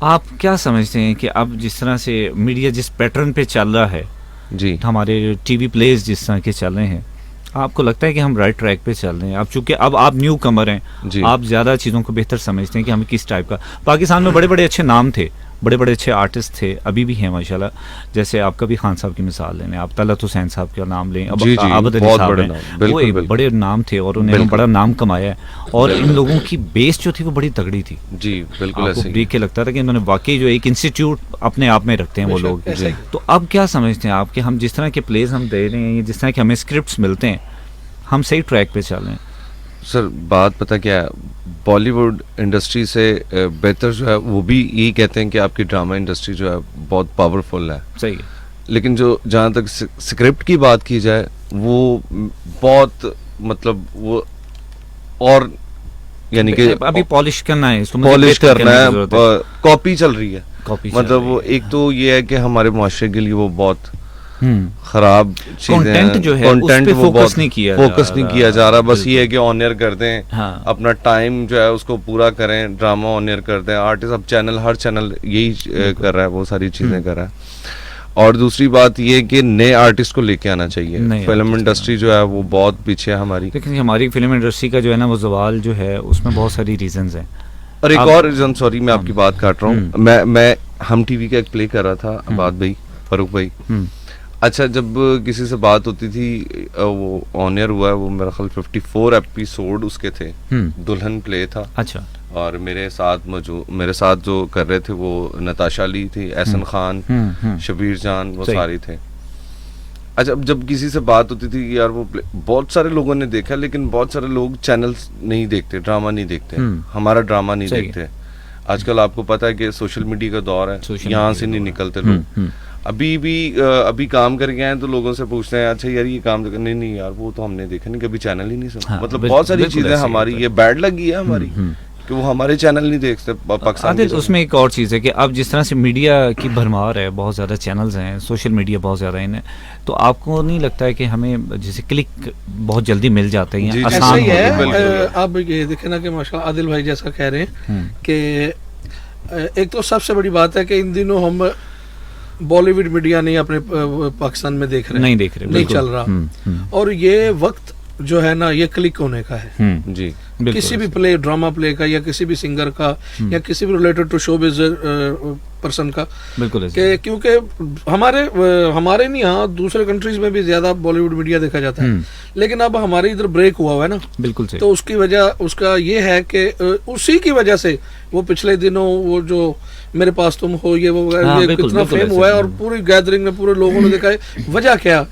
आप क्या समझते हैं कि अब जिस तरह से मीडिया जिस पैटर्न पे चल रहा है जी, हमारे टीवी प्लेज जिस तरह के चल रहे हैं, आपको लगता है कि हम राइट ट्रैक पे चल रहे हैं? अब चूंकि अब आप न्यू कमर हैं, आप ज़्यादा चीज़ों को बेहतर समझते हैं कि हमें किस टाइप का। पाकिस्तान में बड़े बड़े अच्छे नाम थे, बड़े बड़े अच्छे आर्टिस्ट थे, अभी भी हैं माशाल्लाह। जैसे आपका भी खान साहब की मिसाल लें, आप तलत हुसैन साहब का नाम लें, अब आबद अली साहब हैं, वो एक बड़े नाम थे और उन्होंने बड़ा नाम कमाया है। और इन लोगों की बेस जो थी वो बड़ी तगड़ी थी जी, बिल्कुल। आपको देख के लगता था कि इन्होंने वाकई जो एक इंस्टीट्यूट अपने आप में रखते हैं वो लोग। तो अब क्या समझते हैं आप कि हम जिस तरह के प्लेज हम दे रहे हैं, जिस तरह के हमें स्क्रिप्ट्स मिलते हैं, हम सही ट्रैक पे चल रहे हैं? सर बात पता क्या है, बॉलीवुड इंडस्ट्री से बेहतर जो है वो भी यही कहते हैं कि आपकी ड्रामा इंडस्ट्री जो है बहुत पावरफुल है। सही है। लेकिन जो जहाँ तक स्क्रिप्ट की बात की जाए वो बहुत मतलब वो और यानी कि अभी पॉलिश करना है, पॉलिश करना है, कॉपी चल रही है। मतलब वो एक तो ये है कि हमारे मुआशरे के लिए वो बहुत खराब कंटेंट जो है कंटेंट उस पे फोकस नहीं किया जा रहा। बस ये है कि ऑन एयर कर दें, अपना टाइम जो है उसको पूरा करें, ड्रामा ऑन एयर कर दें। आर्टिस्ट अब चैनल, हर चैनल यही कर रहा है, वो सारी चीजें कर रहा है। और दूसरी बात ये कि नए आर्टिस्ट को लेके आना चाहिए। फिल्म इंडस्ट्री जो है वो बहुत पीछे है हमारी। लेकिन हमारी फिल्म इंडस्ट्री का जो है ना वो ज़वाल जो है उसमें बहुत सारी रीजंस हैं। और एक और रीजन, सॉरी मैं आपकी बात काट रहा हूँ, मैं हम टीवी का एक प्ले कर रहा था, आबाद भाई, फारूक भाई। अच्छा, जब किसी से बात होती थी, वो ऑन एयर हुआ है, वो मेरा ख्याल 54 एपिसोड उसके थे, दुल्हन प्ले था। अच्छा। और मेरे साथ जो कर रहे थे वो नताशा अली थी, एहसन खान, शबीर जान, वो सारे थे। अच्छा, जब किसी से बात होती थी यार वो बहुत सारे लोगों ने देखा, लेकिन बहुत सारे लोग चैनल्स नहीं देखते, ड्रामा नहीं देखते, हमारा ड्रामा नहीं देखते। आजकल आपको पता है कि सोशल मीडिया का दौर है, यहाँ से नहीं निकलते लोग। अभी काम करके आए तो लोगों से पूछते हैं, अच्छा यार ये काम नहीं यार वो तो हमने देखा नहीं, कभी चैनल ही नहीं सुना। मतलब बहुत सारी चीजें हमारी ये बैड लगी है हमारी कि वो हमारे चैनल नहीं देखते पाकिस्तान। उसमें एक और चीज़ है कि अब जिस तरह से मीडिया की भरमार है, बहुत ज़्यादा चैनल्स हैं, सोशल मीडिया बहुत ज़्यादा इन है, तो आपको नहीं लगता है कि हमें जैसे क्लिक बहुत जल्दी मिल जाते हैं, आसान है? अब ये देखे ना कि माशाल्लाह आदिल भाई जैसा कह रहे हैं कि एक तो सबसे बड़ी बात है कि इन दिनों हम बॉलीवुड मीडिया नहीं अपने पाकिस्तान में देख रहे, नहीं चल रहा। और ये वक्त जो है ना ये क्लिक होने का है जी, किसी भी प्ले, ड्रामा प्ले का या किसी भी सिंगर का या किसी भी रिलेटेड टू शोबिज पर्सन का, बिल्कुल। क्योंकि हमारे नहीं, यहाँ दूसरे कंट्रीज में भी ज्यादा बॉलीवुड मीडिया देखा जाता है, लेकिन अब हमारे इधर ब्रेक हुआ है ना, बिल्कुल। तो उसकी वजह उसका ये है कि उसी की वजह से वो पिछले दिनों वो जो मेरे पास तुम हो ये वो ये कितना फेम हुआ है और पूरी गैदरिंग में पूरे लोगों ने देखा है। वजह क्या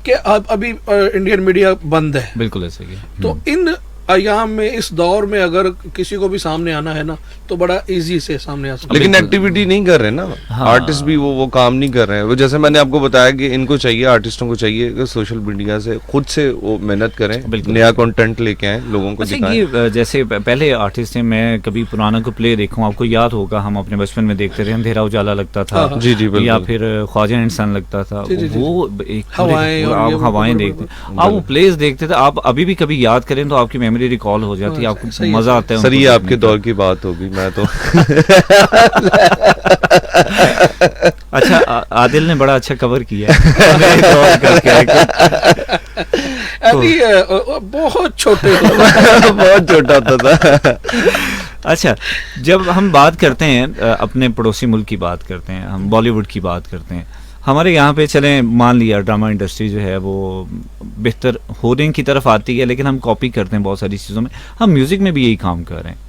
कि अभी इंडियन मीडिया बंद है, बिल्कुल ऐसे ही। तो इन अयाम में, इस दौर में अगर किसी को भी सामने आना है ना तो बड़ा इजी से सामने आ सकता है। लेकिन एक्टिविटी नहीं कर रहे ना आर्टिस्ट भी, वो काम नहीं कर रहे हैं। वो जैसे मैंने आपको बताया कि इनको चाहिए, आर्टिस्टों को चाहिए कि सोशल मीडिया से खुद से वो मेहनत करें, नया कंटेंट लेके आए, लोगों को दिखाएं। जैसे पहले आर्टिस्ट हैं, मैं कभी पुराना को प्ले देखूं, आपको याद होगा हम अपने बचपन में देखते थे, अंधेरा उजाला लगता था जी जी, या फिर ख्वाजा इंसान लगता था, वो हवाएं देखते, आप वो प्लेस देखते थे। आप अभी भी कभी याद करें तो आपकी मेमोरी रिकॉल हो जाती है, आपको मजा आता है। सर ये आपके दौर की बात होगी, मैं तो अच्छा, आदिल ने बड़ा अच्छा कवर किया है। अभी बहुत छोटे बहुत छोटा होता था। अच्छा, जब हम बात करते हैं अपने पड़ोसी मुल्क की बात करते हैं, हम बॉलीवुड की बात करते हैं, हमारे यहाँ पे चलें मान लिया ड्रामा इंडस्ट्री जो है वो बेहतर होने की तरफ आती है, लेकिन हम कॉपी करते हैं बहुत सारी चीज़ों में। हम म्यूज़िक में भी यही काम कर रहे हैं।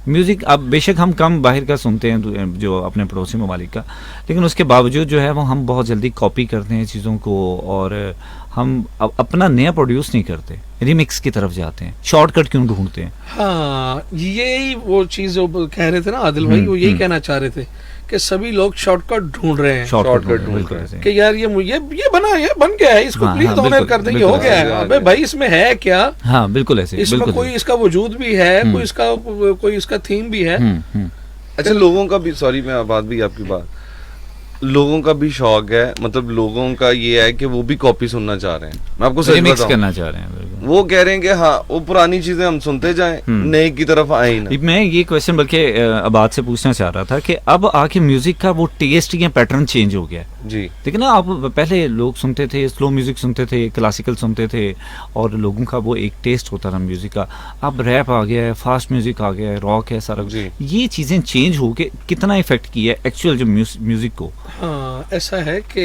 म्यूज़िक अब बेशक हम कम बाहर का सुनते हैं जो अपने पड़ोसी ममालिक का, लेकिन उसके बावजूद जो है वो हम बहुत जल्दी कॉपी करते हैं चीज़ों को, और हम अपना नया प्रोड्यूस नहीं करते, रिमिक्स की तरफ जाते हैं। शॉर्टकट क्यों ढूंढते हैं? हाँ, यही वो चीज जो कह रहे थे ना आदिल भाई, वो यही कहना चाह रहे थे कि सभी लोग शॉर्टकट ढूंढ रहे हैं। शॉर्टकट ढूंढ रहे हैं कि यार ये बना, ये बन गया है, इसको प्लीज ऑनर कर देंगे, हो गया है। अबे भाई इसमें है क्या? हाँ बिल्कुल ऐसे, इसमें कोई इसका वजूद भी है, कोई इसका थीम भी है। अच्छा, लोगों का भी, सॉरी मैं बात भी आपकी बात, लोगों का भी शौक है, मतलब लोगों का ये है कि वो भी कॉपी सुनना चाह रहे हैं। मैं आपको सही मिक्स बताऊं, करना चाह रहे हैं। वो कह रहे हैं कि हाँ वो पुरानी चीजें हम सुनते जाएं, नए की तरफ आए ही ना। मैं ये क्वेश्चन बल्कि आबाद से पूछना चाह रहा था कि अब आके म्यूजिक का वो टेस्ट या पैटर्न चेंज हो गया है जी। देखिए ना, आप पहले लोग सुनते थे स्लो म्यूजिक सुनते थे, क्लासिकल सुनते थे, और लोगों का वो एक टेस्ट होता था म्यूजिक का। अब रैप आ गया है, फास्ट म्यूजिक आ गया है, रॉक है, सारा कुछ। ये चीजें चेंज हो के कितना इफेक्ट किया है एक्चुअल जो म्यूजिक को? हाँ, ऐसा है कि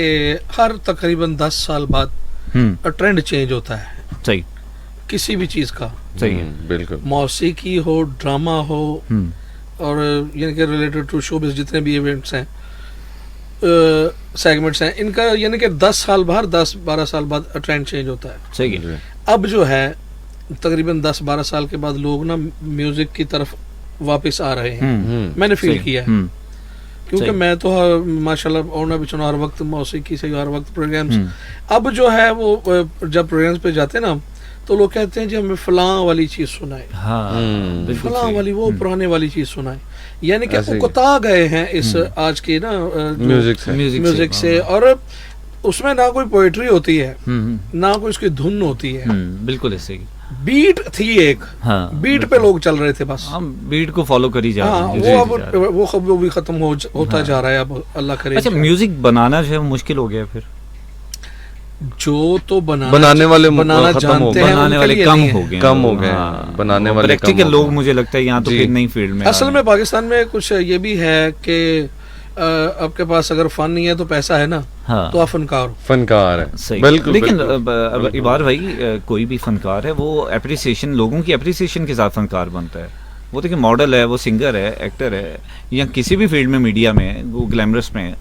हर तकरीबन 10 साल बाद ट्रेंड चेंज होता है। सही, किसी भी चीज का। सही है, बिल्कुल। मौसीकी हो, ड्रामा हो, और यानी कि रिलेटेड टू शोबिज़ जितने भी इवेंट्स हैं, सेगमेंट्स हैं, इनका यानी कि 10 साल बाद, 10-12 साल बाद ट्रेंड चेंज होता है। सही है। अब जो है तकरीबन 10-12 साल के बाद लोग ना म्यूजिक की तरफ वापस आ रहे हैं। मैंने फील किया है, क्योंकि मैं तो माशाल्लाह और भी चुना हर वक्त मौसीकी से, हर वक्त प्रोग्राम्स। अब जो है वो जब प्रोग्राम्स पे जाते हैं ना, तो लोग कहते हैं जी हमें फलां वाली चीज सुनाए, फलां वाली, वो पुराने वाली चीज सुनाए। यानी कि उकता गए हैं इस आज के ना म्यूजिक से, और उसमें ना कोई पोएट्री होती है, ना कोई उसकी धुन होती है। बिल्कुल ऐसे ही बीट थी एक, बीट पे लोग चल रहे थे, बस हम बीट को फॉलो कर ही जा रहे हैं। वो भी खत्म होता जा रहा है अब, अल्लाह करे। अच्छा, म्यूजिक बनाना जो है मुश्किल हो गया फिर? जो तो बनाना वाले जानते हैं, बनाने वाले कम हो गए, बनाने वाले प्रैक्टिकल लोग मुझे लगता है यहाँ तो फिर नई फील्ड में। असल में पाकिस्तान में कुछ ये भी है कि आपके पास अगर फन नहीं है तो पैसा है ना, तो आप फनकार है। सही, बिल्कुल। लेकिन इबार भाई, कोई भी फनकार है वो एप्रिसिएशन, लोगों की एप्रिसिएशन के साथ फनकार बनता है। वो देखिए मॉडल है, वो सिंगर है, एक्टर है, या किसी भी फील्ड में, मीडिया में, वो ग्लैमरस में है,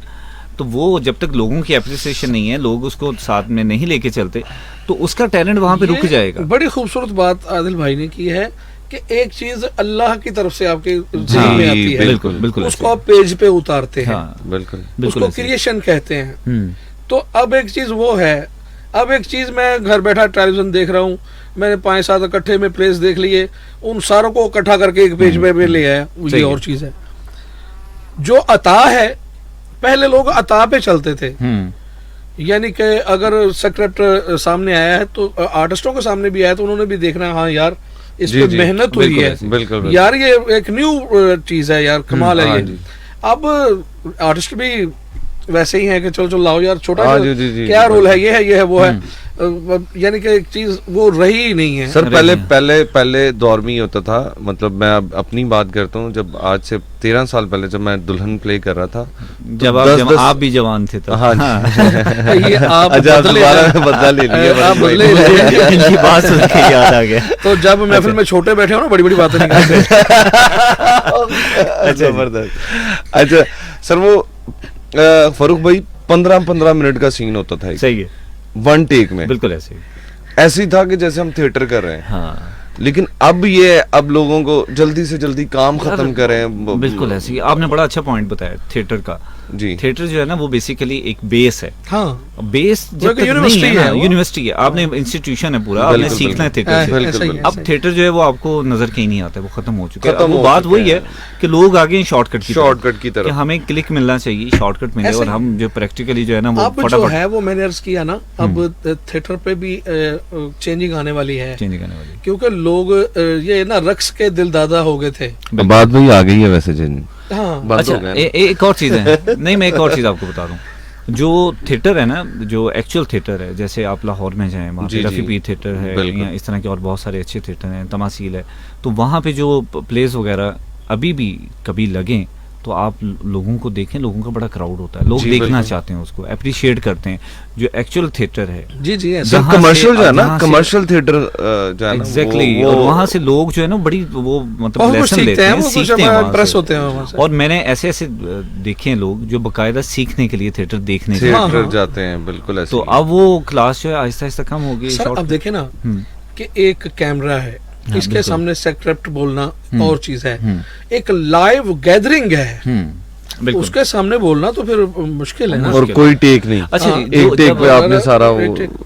तो वो जब तक लोगों की एप्रिसिएशन नहीं है, लोग उसको साथ में नहीं लेके चलते, तो उसका टैलेंट वहां पे रुक जाएगा। बड़ी खूबसूरत बात आदिल भाई ने की है कि एक चीज अल्लाह की तरफ से आपके ज़हन में आती है, बिल्कुल बिल्कुल, उसको आप पेज पे उतारते हैं। बिल्कुल, उसको क्रिएशन कहते हैं। तो अब एक चीज वो है, अब एक चीज मैं घर बैठा टेलीविजन देख रहा हूँ, मैंने 5-7 इकट्ठे में प्लेस देख लिए, उन सारों को इकट्ठा करके एक पेज पे ले आया, ये और चीज है। जो अता है, पहले लोग अता पे चलते थे, यानी कि अगर स्क्रिप्ट सामने आया है तो आर्टिस्टों के सामने भी आया तो उन्होंने भी देखना है, हाँ यार इस पे मेहनत हुई है, बिल्कुल, यार ये एक न्यू चीज है, यार कमाल है ये। अब आर्टिस्ट भी वैसे ही है कि चलो लाओ यार, छोटा क्या रोल है, ये है वो है, यानी कि एक चीज वो रही ही नहीं है। सर पहले दौर में ही होता था, मतलब मैं अब अपनी बात करता हूँ, जब आज से 13 साल पहले जब मैं दुल्हन प्ले कर रहा था, जब आप भी जवान थे तो। हाँ ये आप बदला ले लिया, इनकी बात सुन के याद आ गया। तो जब महफिल में छोटे बैठे हो ना, बड़ी बड़ी बातें नहीं करते। जबरदस्त। अच्छा सर, वो फरूक भाई 15 मिनट का सीन होता था, सही है, 1 टेक में, बिल्कुल ऐसे ही था कि जैसे हम थिएटर कर रहे हैं। हाँ। लेकिन अब लोगों को जल्दी से जल्दी काम खत्म करें। बिल्कुल ऐसे ही, आपने बड़ा अच्छा पॉइंट बताया थिएटर का। जी, थिएटर जो है ना वो बेसिकली एक बेस है। हाँ, बेस जब यूनिवर्सिटी है, यूनिवर्सिटी है, आपने इंस्टीट्यूशन है पूरा, आपने सीखना है थिएटर से। अब थिएटर जो है वो आपको नजर कहीं नहीं आता है, वो खत्म हो चुका है। वो बात वही है कि लोग आगे शॉर्टकट की तरफ, हमें क्लिक मिलना चाहिए, शॉर्टकट मिले, और हम जो प्रैक्टिकली जो है ना वो जो है वो मैंने अर्ज किया ना, अब थिएटर पे भी चेंजिंग आने वाली है, क्योंकि लोग ये ना रक्स के दिलदादा हो गए थे। बात वही आ गई है वैसे चेंजिंग। हाँ। अच्छा, एक और चीज है, नहीं मैं एक और चीज आपको बता दूं, जो थिएटर है ना, जो एक्चुअल थिएटर है, जैसे आप लाहौर में जाएं, वहाँ पे रफी पीर थिएटर है, या इस तरह के और बहुत सारे अच्छे थिएटर हैं, तमासील है, तो वहाँ पे जो प्लेस वगैरह अभी भी कभी लगें तो आप लोगों को देखें, लोगों का बड़ा क्राउड होता है, लोग देखना चाहते हैं उसको, अप्रिशिएट करते हैं जो एक्चुअल थिएटर है। जी जी सर कमर्शियल जो है ना, कमर्शियल थिएटर जो है ना, एग्जैक्टली, और वहाँ से लोग जो है ना बड़ी वो मतलब लेसन लेते हैं, सीखते हैं वहाँ से। होते हैं वहाँ से। और मैंने ऐसे ऐसे देखे हैं लोग जो बकायदा सीखने के लिए थिएटर देखने जाते हैं, बिल्कुल ऐसे। तो अब वो क्लास जो है आहिस्ता आहिस्ता कम हो गई। सर अब देखे ना कि एक कैमरा है, इसके सामने स्क्रिप्ट बोलना और चीज है, एक लाइव गैदरिंग है, उसके सामने बोलना तो फिर मुश्किल है ना। और कोई टेक नहीं। अच्छा, एक टेक पे आपने सारा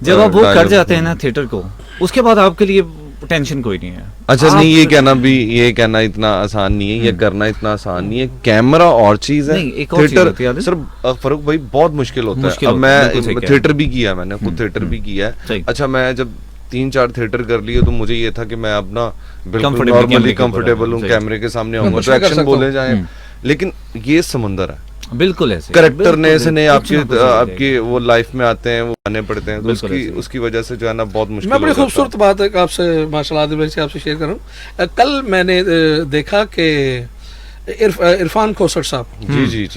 जब आप वो कर जाते हैं ना थिएटर को, उसके बाद आपके लिए टेंशन कोई नहीं है। अच्छा नहीं, ये कहना इतना आसान नहीं है, ये करना इतना आसान नहीं है। कैमरा और चीज है, थिएटर सर फरूक भाई बहुत मुश्किल होता है। अब मैं थिएटर भी किया, मैंने खुद थिएटर भी किया है। अच्छा मैं जब 3-4 थिएटर कर लिए तो मुझे ये था कि मैं अपना बिल्कुल नॉर्मली कंफर्टेबल हूँ, कैमरे के सामने आऊंगा तो एक्शन बोले जाए, लेकिन ये समुंदर है, बिल्कुल ऐसे करेक्टर ने ऐसे नहीं आपकी वो लाइफ में आते हैं, वो आने पड़ते हैं, तो उसकी वजह से जो है ना बहुत मुश्किल। मैं बड़ी खूबसूरत बात है आपसे माशाल्लाह आदिल भाई से आपसे शेयर करूं। कल मैंने देखा कि इरफान खोसर साहब जी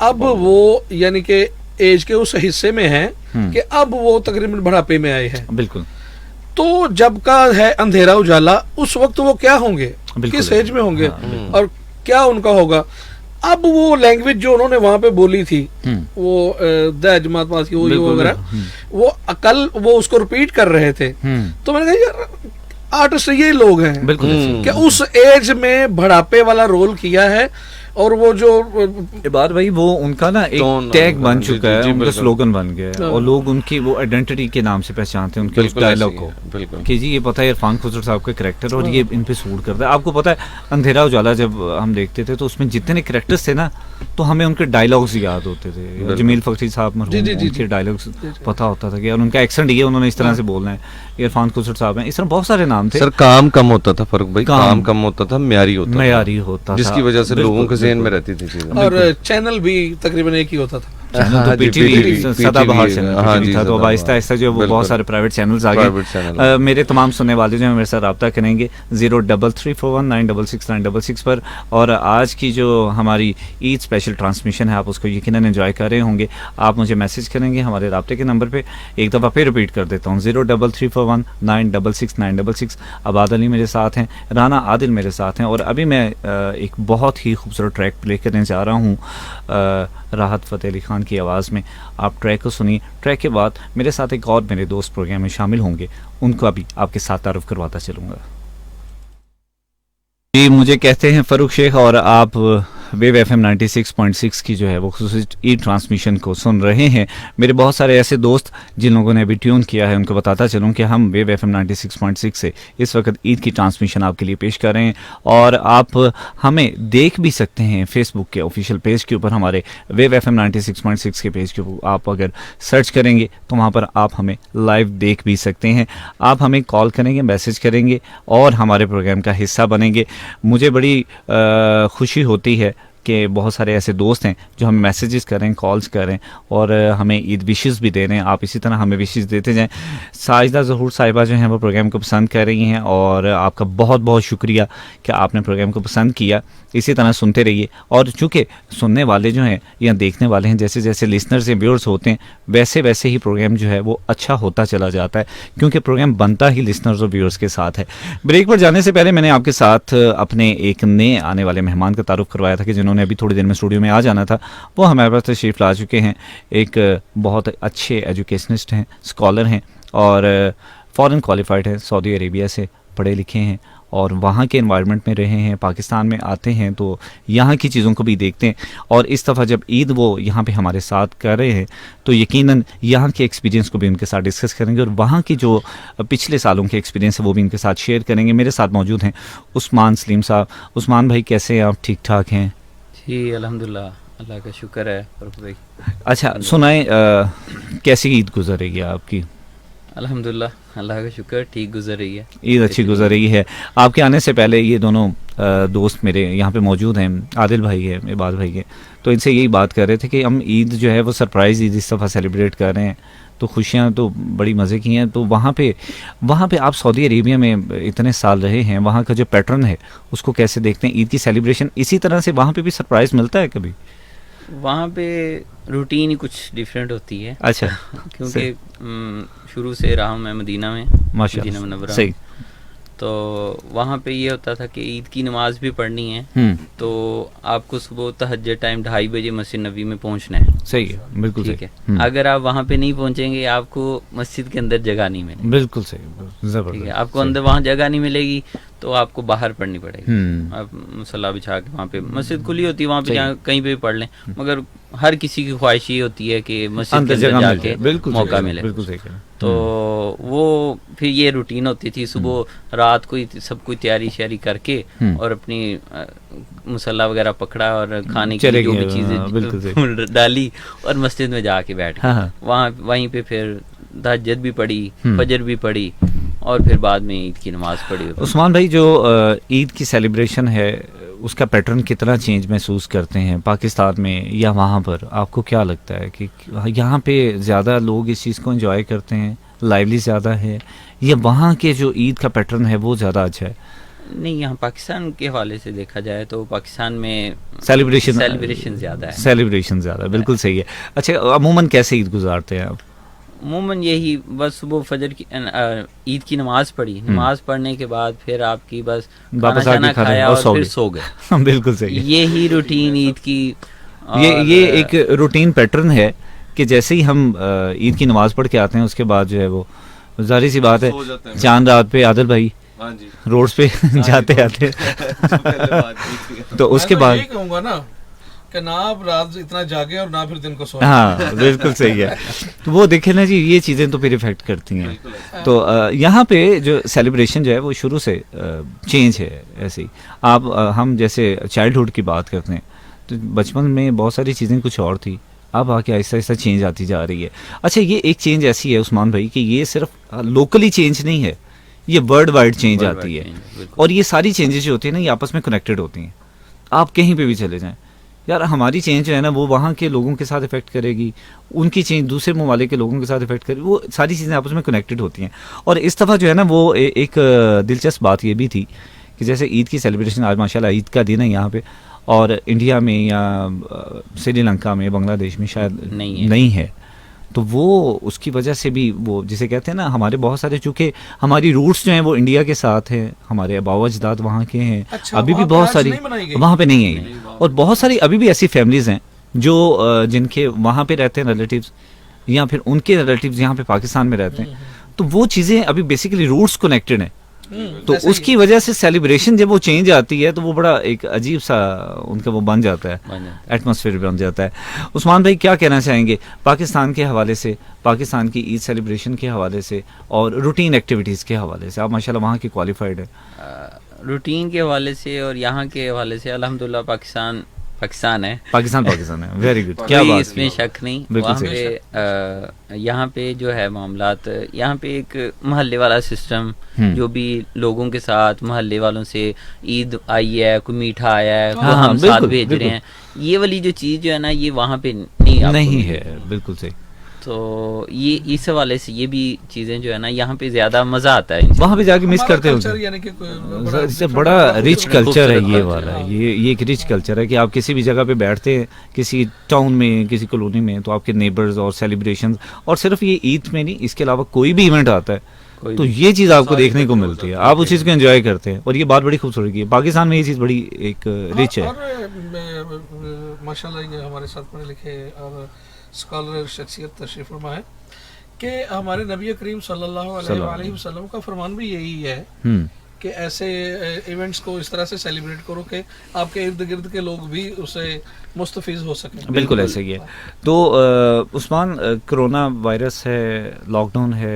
अब वो यानी कि एज के उस हिस्से में हैं कि अब वो तकरीबन बुढ़ापे में आए हैं। बिल्कुल। तो जब का है अंधेरा उजाला, उस वक्त वो क्या होंगे, किस एज में होंगे, और क्या उनका होगा। अब वो लैंग्वेज जो उन्होंने वहां पे बोली थी, वो जमात पास की वो वगैरह, वो कल वो उसको रिपीट कर रहे थे। तो मैंने कहा यार आर्टिस्ट ये लोग हैं कि उस एज में बुढ़ापे वाला रोल किया है, और वो जो बात भाई वो उनका ना एक टैग बन चुका है, उनका स्लोगन बन गया है, और लोग उनकी वो आइडेंटिटी के नाम से पहचानते हैं उनके उस डायलॉग को कि जी ये पता है इरफान खोसर साहब का कैरेक्टर और ये इन पे सूट करता है। आपको पता है अंधेरा उजाला जब हम देखते थे तो उसमें जितने कैरेक्टर्स थे ना, तो हमें उनके डायलॉग्स याद होते थे। जमील फखरी साहब उनके डायलॉग्स पता होता था कि उनका एक्सेंट ये उन्होंने इस तरह से बोलना है। इरफान खोसर साहब हैं, इस तरह बहुत सारे नाम थे। सर काम कम होता था फरूक भाई, काम कम होता था, म्यारी होता था, जिसकी वजह से लोगों के ज़हन में रहती थी चीजें। और चैनल भी तकरीबन एक ही होता था। तो पीटीवी सदाबहार चैनल था, तो आहिस्ता आहिस्ता जो वो बहुत सारे प्राइवेट चैनल्स आ गए। मेरे तमाम सुनने वाले जो मेरे साथ रब्ता करेंगे 0331966966 पर। और आज की जो हमारी ईद स्पेशल ट्रांसमिशन है, आप उसको यकीनन एंजॉय कर रहे होंगे। आप मुझे मैसेज करेंगे हमारे रब्ते के नंबर पे, एक दफ़ा फिर रिपीट कर देता हूँ 0331966966। आबाद अली मेरे साथ हैं, राना आदिल मेरे साथ हैं, और अभी मैं एक बहुत ही खूबसूरत ट्रैक प्ले करने जा रहा हूँ राहत फ़तेह अली खान की आवाज़ में। आप ट्रैक को सुनिए, ट्रैक के बाद मेरे साथ एक और मेरे दोस्त प्रोग्राम में शामिल होंगे, उनको अभी आपके साथ तारुफ करवाता चलूँगा। जी मुझे कहते हैं फ़रूक शेख, और आप वेव FM 96.6 की जो है वो खुसूसी ई ट्रांसमिशन को सुन रहे हैं। मेरे बहुत सारे ऐसे दोस्त जिन लोगों ने अभी ट्यून किया है उनको बताता चलूँ कि हम वेव FM 96.6 से इस वक्त ईद की ट्रांसमिशन आपके लिए पेश कर रहे हैं, और आप हमें देख भी सकते हैं फेसबुक के ऑफिशियल पेज के ऊपर। हमारे वेव FM 96.6 के पेज के ऊपर आप अगर सर्च करेंगे तो वहाँ पर आप हमें लाइव देख भी सकते हैं। आप हमें कॉल करेंगे, मैसेज करेंगे और हमारे प्रोग्राम का हिस्सा बनेंगे। मुझे बड़ी खुशी होती है कि बहुत सारे ऐसे दोस्त हैं जो हमें मैसेजेस करें, कॉल्स करें और हमें ईद विशेस भी दे रहे हैं। आप इसी तरह हमें विशेस देते जाएं। साजिदा ज़हूर साहिबा जो हैं वो प्रोग्राम को पसंद कर रही हैं, और आपका बहुत बहुत शुक्रिया कि आपने प्रोग्राम को पसंद किया। इसी तरह सुनते रहिए, और चूँकि सुनने वाले जो हैं या देखने वाले हैं, जैसे जैसे लिसनर्स या व्यूअर्स होते हैं वैसे वैसे ही प्रोग्राम जो है वो अच्छा होता चला जाता है, क्योंकि प्रोग्राम बनता ही लिसनर्स और व्यूअर्स के साथ है। ब्रेक पर जाने से पहले मैंने आपके साथ अपने एक नए आने वाले मेहमान का तारुफ करवाया था कि जिन्होंने अभी थोड़ी देर में स्टूडियो में आ जाना था। वो हमारे पास तशरीफ़ ला चुके हैं। एक बहुत अच्छे एजुकेशनिस्ट हैं, स्कॉलर हैं, और फ़ॉरेन क्वालिफाइड हैं, सऊदी अरेबिया से पढ़े लिखे हैं, और वहाँ के एनवायरनमेंट में रहे हैं। पाकिस्तान में आते हैं तो यहाँ की चीज़ों को भी देखते हैं, और इस दफ़ा जब ईद वो यहाँ पे हमारे साथ कर रहे हैं तो यकीनन यहाँ के एक्सपीरियंस को भी उनके साथ डिस्कस करेंगे, और वहाँ की जो पिछले सालों के एक्सपीरियंस है वो भी उनके साथ शेयर करेंगे। मेरे साथ मौजूद हैं उस्मान सलीम साहब। उस्मान भाई कैसे हैं आप? ठीक ठाक हैं जी, अल्हम्दुलिल्लाह, अल्लाह का शुक्र है। भाई अच्छा सुनाएं, कैसी ईद गुजर रही है आपकी? अल्हम्दुलिल्लाह, अल्लाह का शुक्र, ठीक गुजर रही है। ईद अच्छी गुजर रही है। आपके आने से पहले ये दोनों दोस्त मेरे यहाँ पे मौजूद हैं, आदिल भाई है, इबाद भाई है, तो इनसे यही बात कर रहे थे कि हम ईद जो है वो सरप्राइज़ ईद इस दफ़ा सेलिब्रेट कर रहे हैं, तो खुशियाँ तो बड़ी मज़े की हैं। तो वहाँ पे आप सऊदी अरेबिया में इतने साल रहे हैं, वहाँ का जो पैटर्न है उसको कैसे देखते हैं? ईद की सेलिब्रेशन इसी तरह से वहाँ पे भी सरप्राइज़ मिलता है कभी? वहाँ पे रूटीन ही कुछ डिफरेंट होती है। अच्छा क्योंकि शुरू से रहा हूँ मैं मदीना में, माशाअल्लाह, मदीना मुनव्वरा सही। में। तो वहाँ पे ये होता था कि ईद की नमाज भी पढ़नी है, तो आपको सुबह तहज्जुद टाइम 2:30 बजे मस्जिद नबी में पहुँचना है। सही है, बिल्कुल ठीक सही। है, अगर आप वहाँ पे नहीं पहुँचेंगे आपको मस्जिद के अंदर जगह नहीं मिलेगी। बिल्कुल सही, ठीक ज़बरदस्त। है, आपको अंदर वहाँ जगह नहीं मिलेगी तो आपको बाहर पढ़नी पड़ेगी। आप मुसल्ला बिछा के, वहाँ पे मस्जिद खुली होती है, वहाँ पे जहाँ कहीं पे भी पढ़ लें, मगर हर किसी की ख्वाहिश ये होती है कि मस्जिद के अंदर जाके मौका मिले। बिल्कुल सही कह। तो वो फिर ये रूटीन होती थी, सुबह रात को ही सब कुछ तैयारी श्यारी करके और अपनी मुसल्ला वगैरह पकड़ा और खाने की जो भी चीज़ें डाली और मस्जिद में जाके बैठ गए। वहीं पे फिर तहज्जुद भी पढ़ी, फजर भी पढ़ी और फिर बाद में ईद की नमाज पढ़ी। उस्मान भाई, जो ईद की सेलिब्रेशन है उसका पैटर्न कितना चेंज महसूस करते हैं पाकिस्तान में या वहाँ पर? आपको क्या लगता है कि यहाँ पे ज़्यादा लोग इस चीज़ को एंजॉय करते हैं, लाइवली ज़्यादा है, या वहाँ के जो ईद का पैटर्न है वो ज़्यादा अच्छा है? नहीं, यहाँ पाकिस्तान के हवाले से देखा जाए तो पाकिस्तान में सेलिब्रेशन ज़्यादा है। सेलिब्रेशन ज़्यादा, बिल्कुल सही है। अच्छा, अमूमन कैसे ईद गुजारते हैं आप? अमूमन यही, बस सुबह फजर की ईद की नमाज पढ़ी, नमाज पढ़ने के बाद फिर आपकी बस खाना खाया और फिर सो गए। बिल्कुल सही है। ये ही रूटीन ईद की। ये एक रूटीन पैटर्न है कि जैसे ही हम ईद की नमाज पढ़ के आते हैं उसके बाद जो है वो जाहिर सी बात है चांद रात पे आदिल भाई रोड्स पे जाते आते तो उसके बाद कहूँगा ना कि ना आप रात इतना जागे और ना फिर दिन को सोए। हाँ, बिल्कुल सही है। तो वो देखे ना जी, ये चीज़ें तो फिर इफेक्ट करती हैं। तो यहाँ पे जो सेलिब्रेशन जो है वो शुरू से चेंज है। ऐसे ही हम जैसे चाइल्डहुड की बात करते हैं तो बचपन में बहुत सारी चीज़ें कुछ और थी, अब आके आहिस्ता आहिस्ता चेंज आती जा रही है। अच्छा, ये एक चेंज ऐसी है उस्मान भाई कि ये सिर्फ लोकली चेंज नहीं है, ये वर्ल्ड वाइड चेंज आती है। और ये सारी चेंजेस जो होती हैं ना, ये आपस में कनेक्टेड होती हैं। आप कहीं पे भी चले जाएं यार, हमारी चेंज जो है ना वो वहाँ के लोगों के साथ इफेक्ट करेगी, उनकी चेंज दूसरे ममालिक के लोगों के साथ इफेक्ट करेगी, वो सारी चीज़ें आपस में कनेक्टेड होती हैं। और इस दफ़ा जो है ना वो एक दिलचस्प बात ये भी थी कि जैसे ईद की सेलिब्रेशन आज माशाल्लाह ईद का दिन है यहाँ पे, और इंडिया में या श्रीलंका में, बांग्लादेश में शायद नहीं है। तो वो उसकी वजह से भी वो जिसे कहते हैं ना, हमारे बहुत सारे, चूँकि हमारी रूट्स जो हैं वो इंडिया के साथ हैं, हमारे आबाव अजदाद वहाँ के हैं। अच्छा, अभी भी बहुत सारी वहाँ पे नहीं है, और बहुत सारी अभी भी ऐसी फैमिलीज़ हैं जो जिनके वहाँ पे रहते हैं रिलेटिव्स, या फिर उनके रिलेटिव्स यहाँ पे पाकिस्तान में रहते हैं। तो वो चीज़ें अभी बेसिकली रूट्स कनेक्टेड हैं। तो उसकी वजह से सेलिब्रेशन जब वो चेंज आती है तो वो बड़ा एक अजीब सा उनका वो बन जाता है, एटमॉस्फेयर बन जाता है। उस्मान भाई, क्या कहना चाहेंगे पाकिस्तान के हवाले से, पाकिस्तान की ईद सेलिब्रेशन के हवाले से और रूटीन एक्टिविटीज़ के हवाले से? आप माशाल्लाह वहाँ के क्वालिफाइड है। रूटीन के हवाले से और यहाँ के हवाले से अल्हम्दुलिल्लाह पाकिस्तान है। पाकिस्तान है, वेरी गुड, क्या बात, इसमें शक नहीं। वहाँ पे यहाँ पे जो है मामलात, यहाँ पे एक मोहल्ले वाला सिस्टम, जो भी लोगों के साथ मोहल्ले वालों से ईद आई है, कोई मीठा आया है, तो हम साथ भेज रहे हैं, ये वाली जो चीज़ जो है ना ये वहाँ पे नहीं है। बिल्कुल सही। तो ये इस हवाले से ये भी चीज़ें जो है ना यहाँ पे ज़्यादा मज़ा आता है, वहाँ पे जाके मिस करते हो। बड़ा रिच कल्चर है ये वाला, ये एक रिच कल्चर है कि आप किसी भी जगह पे बैठते हैं, किसी टाउन में, किसी कॉलोनी में, तो आपके नेबर्स और सेलिब्रेशन, और सिर्फ ये ईद में नहीं, इसके अलावा कोई भी इवेंट आता है तो ये चीज़ आपको देखने को मिलती है, आप उस चीज़ को एंजॉय करते हैं, और ये बात बड़ी खूबसूरत है। पाकिस्तान में ये चीज़ बड़ी एक रिच है। माशाल्लाह ये हमारे साथ पढ़े लिखे और स्कॉलर शख्सियत तशरीफ फरमा है कि हमारे नबी करीम सल्लल्लाहु अलैहि वसल्लम का फरमान भी यही है कि ऐसे इवेंट्स को इस तरह से सेलिब्रेट करो कि आपके इर्द गिर्द के लोग भी उससे मुस्तफीज हो सकें। बिल्कुल ऐसे ही है। तो उस्मान, कोरोना वायरस है, लॉकडाउन है,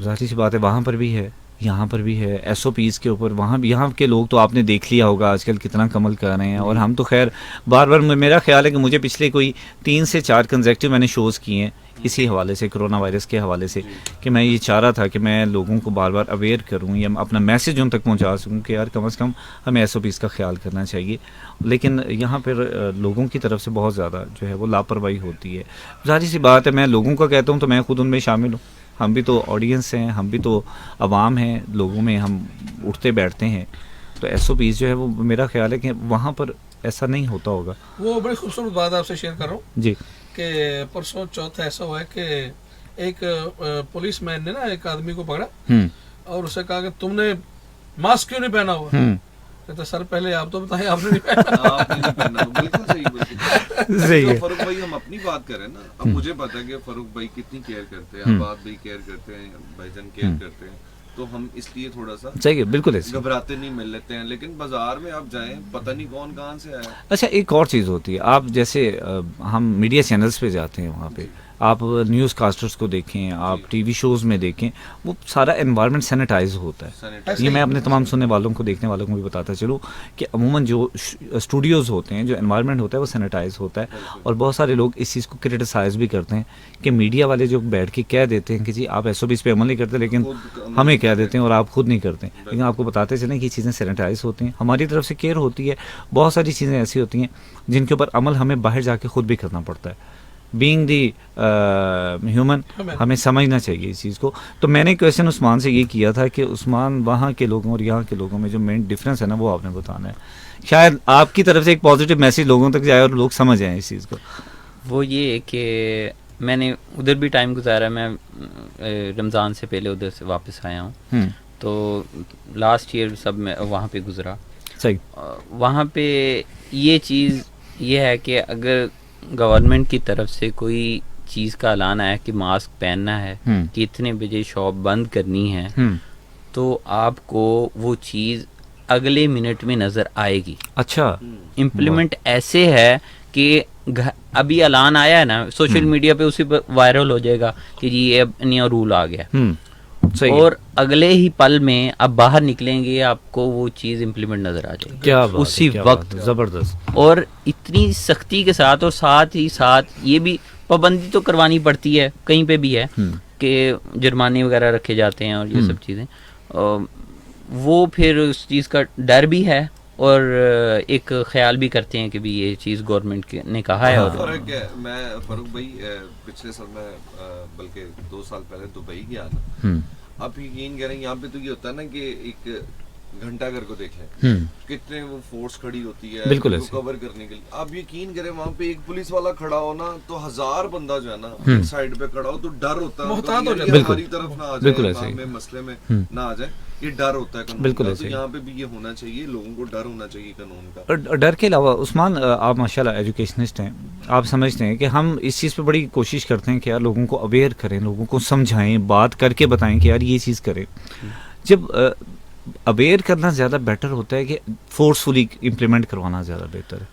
ज़ाहिर सी बात है वहाँ पर भी है, यहाँ पर भी है, SOPs के ऊपर वहाँ भी, यहाँ के लोग तो आपने देख लिया होगा आजकल कितना कमल कर रहे हैं। और हम तो खैर बार बार, मेरा ख्याल है कि मुझे पिछले कोई 3 से 4 कंसेक्टिव मैंने शोज़ किए हैं इसी हवाले से, कोरोना वायरस के हवाले से, कि मैं ये चाह रहा था कि मैं लोगों को बार बार अवेयर करूं या अपना मैसेज उन तक पहुंचा सकूं कि यार कम से कम हमें SOPs का ख्याल करना चाहिए। लेकिन यहाँ पर लोगों की तरफ से बहुत ज़्यादा जो है वो लापरवाही होती है। जाहिर सी बात है, मैं लोगों का कहता हूँ तो मैं खुद उनमें शामिल हूँ। हम भी तो ऑडियंस हैं, हम भी तो अवाम हैं, लोगों में हम उठते बैठते हैं। तो SOPs जो है वो मेरा ख्याल है कि वहाँ पर ऐसा नहीं होता होगा। वो बड़ी खूबसूरत बात आपसे शेयर कर रहा हूँ जी, कि परसों चौथ ऐसा हुआ है कि एक पुलिस मैन ने ना एक आदमी को पकड़ा और उसे कहा कि तुमने मास्क क्यों नहीं पहना हुआ। कहता सर पहले आप तो बताएं, आपने नहीं पहना। आपने नहीं पहना। बिल्कुल सही, बिल्कुल सही है। तो फारूक भाई हम अपनी बात करें ना, अब मुझे पता है कि फारूक भाई कितनी केयर करते हैं, आप भी केयर करते हैं, भाईजान केयर करते हैं, तो हम इसलिए थोड़ा सा सही है, बिल्कुल ऐसे घबराते नहीं मिल लेते हैं। लेकिन बाजार में आप जाएं, पता नहीं कौन कहाँ से आया। अच्छा, एक और चीज़ होती है, आप जैसे हम मीडिया चैनल्स पे जाते हैं, वहाँ पे आप न्यूज़ कास्टर्स को देखें, आप टीवी शोज़ में देखें, वो सारा एनवायरनमेंट सैनिटाइज होता है। ये मैं अपने तमाम सुनने वालों को, देखने वालों को भी बताता चलूँ कि अमूमन जो स्टूडियोज़ होते हैं, जो एनवायरनमेंट होता है वो सैनिटाइज होता है। और बहुत सारे लोग इस चीज़ को क्रिटिसाइज भी करते हैं कि मीडिया वाले जो बैठ के कह देते हैं कि जी आप SOPs पे अमल नहीं करते, लेकिन हमें कह देते हैं और आप खुद नहीं करते। लेकिन आपको बताते चलें कि चीज़ें सैनिटाइज होती हैं, हमारी तरफ से केयर होती है। बहुत सारी चीज़ें ऐसी होती हैं जिनके ऊपर अमल हमें बाहर जाके खुद भी करना पड़ता है। बीइंग दी ह्यूमन, हमें समझना चाहिए इस चीज़ को। तो मैंने क्वेश्चन उस्मान से ये किया था कि उस्मान, वहाँ के लोगों और यहाँ के लोगों में जो मेन डिफरेंस है ना, वो आपने बताना है। शायद आपकी तरफ से एक पॉजिटिव मैसेज लोगों तक जाए और लोग समझ जाएं इस चीज़ को। वो ये कि मैंने उधर भी टाइम गुजारा, मैं रमज़ान से पहले उधर से वापस आया हूँ, तो लास्ट ईयर सब मैं वहाँ पे गुजरा। सही। वहाँ पे ये चीज़ ये है कि अगर गवर्नमेंट की तरफ से कोई चीज़ का ऐलान आया कि मास्क पहनना है, कि इतने बजे शॉप बंद करनी है, तो आपको वो चीज़ अगले मिनट में नज़र आएगी। अच्छा, इम्प्लीमेंट ऐसे है कि अभी ऐलान आया है ना सोशल मीडिया पे, उसी पर वायरल हो जाएगा कि जी ये नया रूल आ गया। सही। और अगले ही पल में आप बाहर निकलेंगे, आपको वो चीज़ इम्प्लीमेंट नजर आ जाएगी। क्या बात उसी है, क्या वक्त। बात, जबरदस्त। और इतनी सख्ती के साथ, और साथ ही साथ ये भी पाबंदी तो करवानी पड़ती है, कहीं पे भी है कि जुर्माने वगैरह रखे जाते हैं और ये सब चीज़ें। वो फिर उस चीज़ का डर भी है और एक ख्याल भी करते हैं कि भी ये चीज़ गवर्नमेंट ने कहा है। और फर्क है, मैं फारूक भाई पिछले साल में बल्कि 2 साल पहले दुबई गया ना, आप यकीन करें यहाँ पे तो ये होता है ना कि एक घंटाघर को देख लें, कितने वो फोर्स खड़ी होती है बिल्कुल कवर करने के लिए। आप यकीन करें वहाँ पे एक पुलिस वाला खड़ा हो ना, तो 1000 बंदा जो है ना साइड पे खड़ा हो, तो डर होता है हमारी तरफ ना आ जाए, में मसले में ना आ जाए, ये डर होता है कानून का। तो यहाँ पे भी ये होना चाहिए, लोगों को डर होना चाहिए कानून का। और डर के अलावा उस्मान, आप माशाल्लाह एजुकेशनिस्ट हैं, आप समझते हैं कि हम इस चीज़ पे बड़ी कोशिश करते हैं कि यार लोगों को अवेयर करें, लोगों को समझाएं, बात करके बताएं कि यार ये चीज़ करें। जब अवेयर करना ज़्यादा बेटर होता है कि फोर्सफुली इम्प्लीमेंट करवाना ज़्यादा बेहतर है?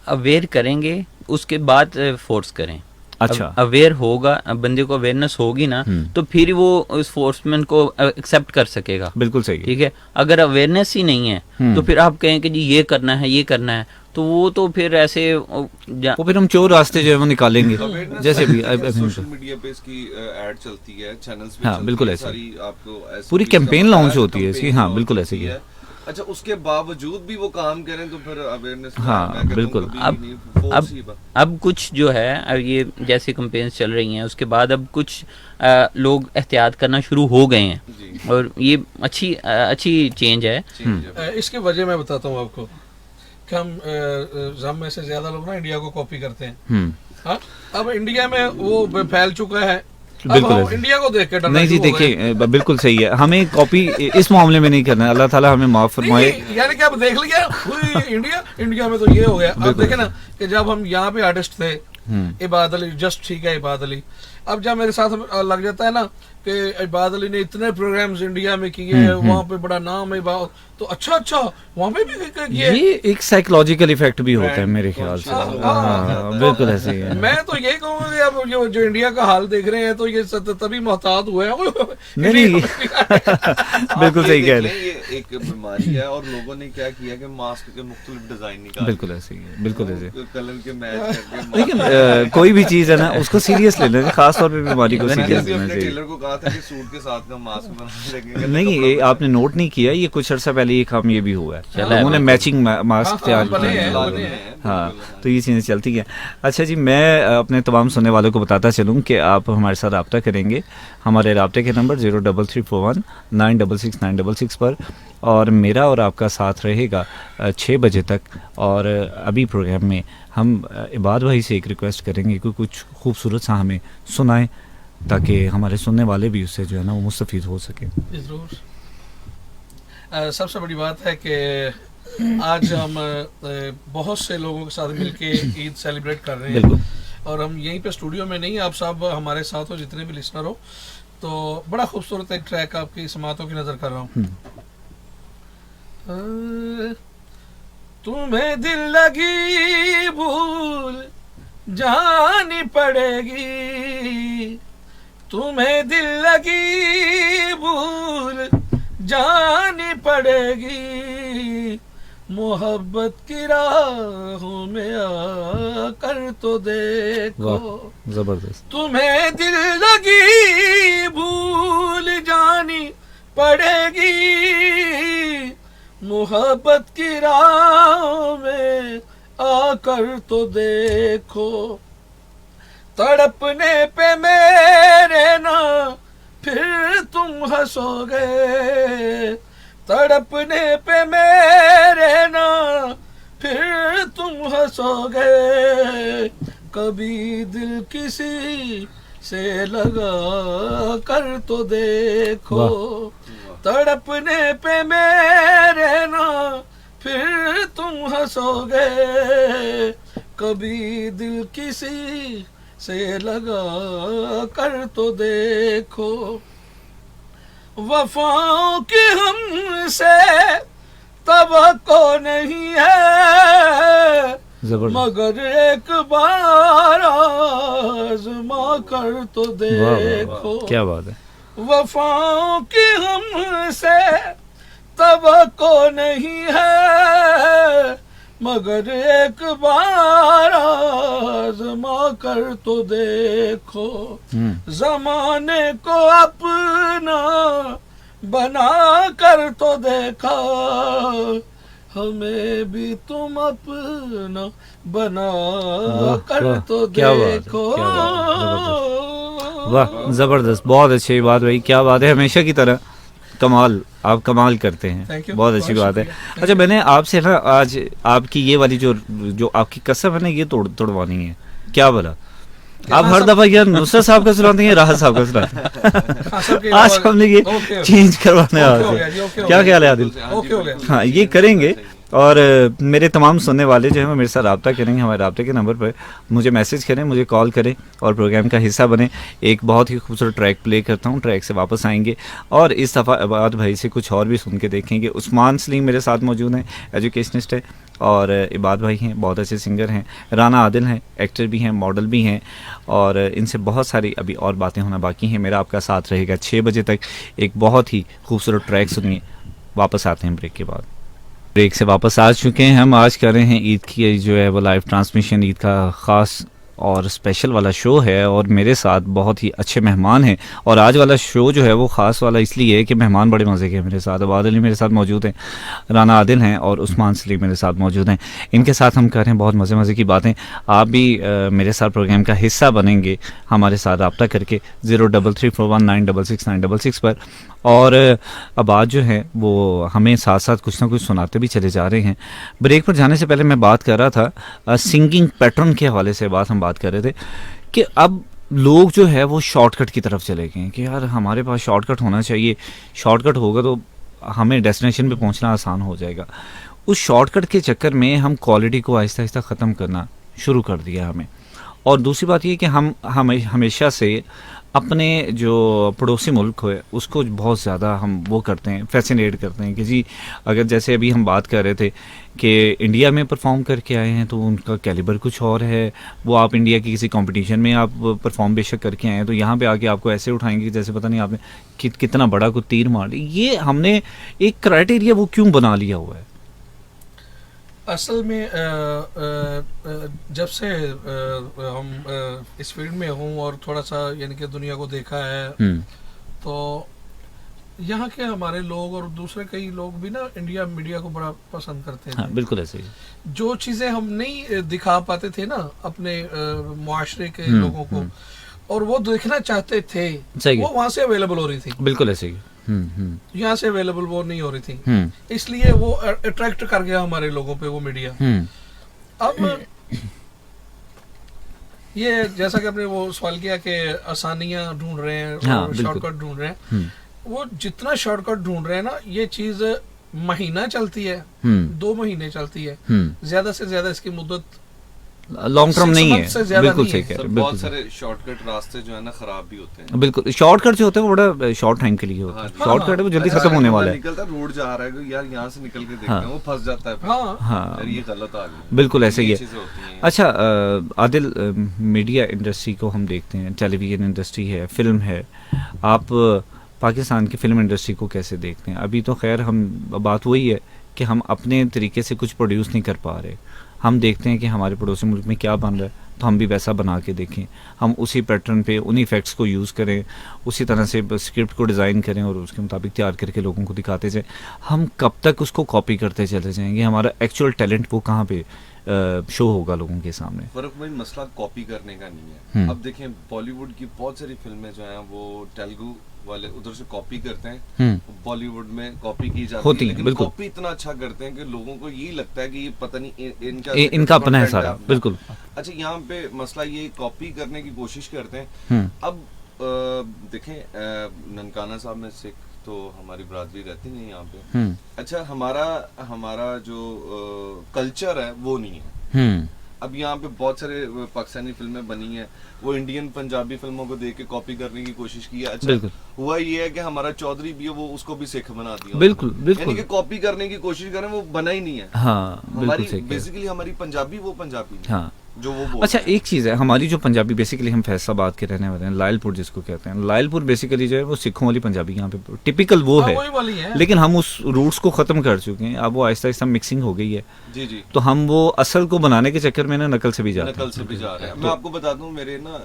अवेयर करेंगे, उसके बाद फोर्स करें। अच्छा, अवेयर होगा, बंदे को अवेयरनेस होगी ना, तो फिर वो उस फोर्समैन को एक्सेप्ट कर सकेगा। बिल्कुल सही, ठीक है। अगर अवेयरनेस ही नहीं है तो फिर आप कहें कि जी ये करना है, ये करना है, तो वो तो फिर ऐसे वो फिर हम चोर रास्ते जो है वो निकालेंगे। जैसे भी सोशल मीडिया पे इसकी ऐड चलती है, चैनल्स पे हाँ, बिल्कुल ऐसे सारी आपको पूरी कैंपेन लॉन्च होती है इसकी। हाँ, बिल्कुल ऐसे ही है। अच्छा, उसके बावजूद भी वो काम करें तो फिर अवेयरनेस, हाँ बिल्कुल। अब कुछ जो है, अब ये जैसे कैंपेन्स चल रही हैं, उसके बाद अब कुछ लोग एहतियात करना शुरू हो गए हैं और ये अच्छी चेंज है। इसकी वजह मैं बताता हूँ आपको कि हम में से ज्यादा लोग ना इंडिया को कॉपी करते हैं। हाँ, अब इंडिया में वो फैल चुका है, अब इंडिया को देख के डरना। नहीं जी, देखिए बिल्कुल सही है, हमें कॉपी इस मामले में नहीं करना है। अल्लाह ताला हमें माफ फरमाए। यानी कि अब देख लिया इंडिया में तो ये हो गया। अब देखे ना कि जब हम यहाँ पे आर्टिस्ट थे, इबाद अली, जस्ट ठीक है, इबाद अली, अब जब मेरे साथ लग जाता है ना कि इबाद अली ने इतने प्रोग्राम्स इंडिया में किए हैं, वहाँ पे बड़ा नाम है, तो अच्छा वहाँ पे भी किए। ये एक साइकोलॉजिकल इफेक्ट भी होता है मेरे ख्याल से। बिल्कुल ऐसे ही है। मैं तो यही कहूँगा कि अब जो इंडिया का हाल देख रहे हैं तो ये तभी मोहतात हुए हैं। नहीं बिल्कुल सही कह रहे हैं। ये एक बीमारी है और लोगों ने क्या किया कि मास्क के मुख्तलिफ डिजाइन निकाले। बिल्कुल ऐसे ही है, बिल्कुल ऐसे। कलर के मैच करके। लेकिन कोई भी चीज है ना उसको सीरियस लेना चाहिए, खास तौर पे बीमारी को सीरियस लेना चाहिए। टेलर को कहा था कि सूट के साथ का मास्क बनाने लगेंगे। नहीं, ये आपने नोट नहीं किया, ये कुछ अर्सा पहले ये काम ये भी हुआ है, उन्होंने मैचिंग मास्क तैयार किए। हाँ, तो ये चीज़ें चलती हैं। अच्छा जी, मैं अपने तमाम सुनने वालों को बताता चलूँ कि आप हमारे साथ रब्ता करेंगे हमारे रब्ते के नंबर 03341 966 966 पर, और मेरा और आपका साथ रहेगा 6 बजे तक। और अभी प्रोग्राम में हम इबाद भाई से एक रिक्वेस्ट करेंगे कि कुछ खूबसूरत सा हमें सुनाएं ताकि हमारे सुनने वाले भी उससे जो है ना वो मुस्तफ़ीद हो सके। जरूर। सबसे बड़ी बात है कि आज हम बहुत से लोगों के साथ मिलके ईद सेलिब्रेट कर रहे हैं, और हम यहीं पे स्टूडियो में नहीं, आप सब हमारे साथ हो, जितने भी लिसनर हो। तो बड़ा खूबसूरत एक ट्रैक आपकी समातों की नज़र कर रहा हूँ। तुम्हें दिल लगी भूल जानी पड़ेगी, तुम्हें दिल लगी भूल जानी पड़ेगी, मोहब्बत की राहों में आकर तो देखो। जबरदस्त। तुम्हें दिल लगी भूल जानी पड़ेगी, मोहब्बत की राहों में आकर तो देखो। तड़पने पे मेरे ना फिर तुम हंसोगे, तड़पने पे मेरे ना फिर तुम हंसोगे, कभी दिल किसी से लगा कर तो देखो। तड़पने पे मेरे ना फिर तुम हंसोगे, कभी दिल किसी से लगा कर तो देखो। वफाओं की हमसे तवक्को नहीं है, मगर एक बार आज़मा कर तो देखो। क्या बात है। वफाओं की हमसे तवक्को नहीं है, मगर एक बार आज़मा कर तो देखो। ज़माने को अपना बना कर तो देखा, हमें भी तुम अपना बना कर तो देखो। वाह, जबरदस्त, बहुत अच्छी बात भाई, क्या बात है। हमेशा की तरह कमाल, आप कमाल करते हैं, बहुत अच्छी बात है। अच्छा, मैंने आपसे ना आज आपकी ये वाली जो आपकी कसम है ना, ये तोड़वानी है। क्या बोला आप हर दफा यार नुसरत साहब का सुनाते हैं, राहत साहब का सुनाते हैं। आज हमने ये चेंज करवाने वाले। क्या ख्याल है आदिल? हाँ, ये करेंगे। और मेरे तमाम सुनने वाले जो हैं वो मेरे साथ रब्ता करेंगे हमारे रब्ते के नंबर पर। मुझे मैसेज करें, मुझे कॉल करें और प्रोग्राम का हिस्सा बने। एक बहुत ही खूबसूरत ट्रैक प्ले करता हूँ, ट्रैक से वापस आएंगे और इस दफ़ा इबाद भाई से कुछ और भी सुन के देखेंगे। उस्मान सलीम मेरे साथ मौजूद हैं, एजुकेशनिस्ट है, और इबाद भाई हैं, बहुत अच्छे सिंगर हैं। राना आदिल हैं, एक्टर भी हैं, मॉडल भी हैं, और इनसे बहुत सारी अभी और बातें होना बाकी हैं। मेरा आपका साथ रहेगा 6 बजे तक। एक बहुत ही खूबसूरत ट्रैक सुनिए, वापस आते हैं ब्रेक के बाद। ब्रेक से वापस आ चुके हैं हम। आज कर रहे हैं ईद की जो है वो लाइव ट्रांसमिशन, ईद का ख़ास और स्पेशल वाला शो है, और मेरे साथ बहुत ही अच्छे मेहमान हैं। और आज वाला शो जो है वो ख़ास वाला इसलिए है कि मेहमान बड़े मज़े के हैं मेरे साथ। इबाद अली मेरे साथ मौजूद हैं, राना आदिल हैं और उस्मान सलीम मेरे साथ मौजूद हैं। इनके साथ हम कर रहे हैं बहुत मज़े की बातें। आप भी मेरे साथ प्रोग्राम का हिस्सा बनेंगे हमारे साथ रब्ता करके 03341 966 966 पर। और अब आज जो है वो हमें साथ साथ कुछ ना कुछ सुनाते भी चले जा रहे हैं। ब्रेक पर जाने से पहले मैं बात कर रहा था सिंगिंग पैटर्न के हवाले से, हम बात कर रहे थे कि अब लोग जो है वो शॉर्टकट की तरफ चले गए हैं कि यार हमारे पास शॉर्टकट होना चाहिए, शॉर्टकट होगा तो हमें डेस्टिनेशन पे पहुंचना आसान हो जाएगा। उस शॉर्टकट के चक्कर में हम क्वालिटी को आहिस्ता आहिस्ता ख़त्म करना शुरू कर दिया हमें। और दूसरी बात ये कि हम हमेशा से अपने जो पड़ोसी मुल्क है उसको बहुत ज़्यादा हम वो करते हैं, फैसिनेट करते हैं कि जी अगर जैसे अभी हम बात कर रहे थे कि इंडिया में परफॉर्म करके आए हैं तो उनका कैलिबर कुछ और है, वो आप इंडिया की किसी कंपटीशन में आप परफॉर्म बेशक करके आए हैं तो यहाँ पे आके आपको ऐसे उठाएंगे जैसे पता नहीं आपने कितना बड़ा कोई तीर मार लिया। ये हमने एक क्राइटेरिया वो क्यों बना लिया हुआ है? असल में जब से हम इस फील्ड में हूँ और थोड़ा सा यानी कि दुनिया को देखा है तो यहाँ के हमारे लोग और दूसरे कई लोग भी ना इंडिया मीडिया को बड़ा पसंद करते हैं। हाँ, बिल्कुल ऐसे ही। जो चीजें हम नहीं दिखा पाते थे ना अपने मुआशरे के लोगों को और वो देखना चाहते थे वो वहाँ से अवेलेबल हो रही थी। बिल्कुल ऐसे ही। यहाँ से अवेलेबल वो नहीं हो रही थी, इसलिए वो अट्रैक्ट कर गया हमारे लोगों पे वो मीडिया। अब ये जैसा कि आपने वो सवाल किया कि आसानियां ढूंढ रहे हैं और शॉर्टकट ढूंढ रहे हैं, वो जितना शॉर्टकट ढूंढ रहे हैं ना ये चीज महीना चलती है, 2 महीने चलती है, ज्यादा से ज्यादा इसकी मुद्दत लॉन्ग टर्म नहीं है। बिल्कुल सही कह रहे हैं। बहुत सारे शॉर्टकट रास्ते जो है ना खराब भी होते हैं। बिल्कुल शॉर्टकट जो होते हैं वो बड़ा शॉर्ट टाइम के लिए होता है। शॉर्टकट है वो जल्दी खत्म होने वाला है। निकलता रोड जा रहा है यार यहाँ से निकल के देखते हैं वो फंस जाता है। हाँ ये गलत आ गया। बिल्कुल ऐसे ही है। अच्छा आदिल, मीडिया इंडस्ट्री को हम देखते हैं, टेलीविजन इंडस्ट्री है, फिल्म है, आप पाकिस्तान की फिल्म इंडस्ट्री को कैसे देखते हैं? अभी तो खैर हम बात वही है कि हम अपने तरीके से कुछ प्रोड्यूस नहीं कर पा रहे। हम देखते हैं कि हमारे पड़ोसी मुल्क में क्या बन रहा है तो हम भी वैसा बना के देखें, हम उसी पैटर्न पे उन्हीं फैक्ट्स को यूज़ करें, उसी तरह से स्क्रिप्ट को डिज़ाइन करें और उसके मुताबिक तैयार करके लोगों को दिखाते जाएं। हम कब तक उसको कॉपी करते चले जाएंगे? हमारा एक्चुअल टैलेंट वो कहाँ पे शो होगा लोगों के सामने? फर्क भाई मसला कॉपी करने का नहीं है। अब देखें बॉलीवुड की बहुत सारी फिल्में जो हैं वो तेलुगु वाले उधर से कॉपी करते हैं, बॉलीवुड में कॉपी की जाती है, लेकिन कॉपी इतना अच्छा करते हैं कि लोगों को यही लगता है कि ये पता नहीं इनका अपना है सारा। बिल्कुल। अच्छा यहाँ पे मसला ये कॉपी करने की कोशिश करते हैं। अब देखें ननकाना साहब में सिख तो हमारी बरादरी रहती नहीं यहाँ पे। अच्छा हमारा जो कल्चर है वो नहीं है। अब यहाँ पे बहुत सारे पाकिस्तानी फिल्में बनी हैं, वो इंडियन पंजाबी फिल्मों को देख के कॉपी करने की कोशिश की है। अच्छा हुआ ये है कि हमारा चौधरी भी है वो उसको भी सिख बना दिया। बिल्कुल बिल्कुल, यानी कि कॉपी करने की कोशिश करें वो बना ही नहीं है। हाँ, हमारी बेसिकली हमारी पंजाबी वो पंजाबी नहीं। हाँ। जो वो अच्छा एक चीज़ है हमारी जो पंजाबी, बेसिकली हम फैसलाबाद के रहने वाले हैं, लायलपुर जिसको कहते हैं, लायलपुर बेसिकली जो है वो सिखों वाली पंजाबी यहाँ पे टिपिकल वो है, लेकिन हम उस रूट्स को ख़त्म कर चुके हैं। अब वो आहिस्ता आहिस्ता मिक्सिंग हो गई है। जी जी। तो हम वो असल को बनाने के चक्कर में ना नकल से भी जा रहे हैं। मैं आपको बता दूं मेरे ना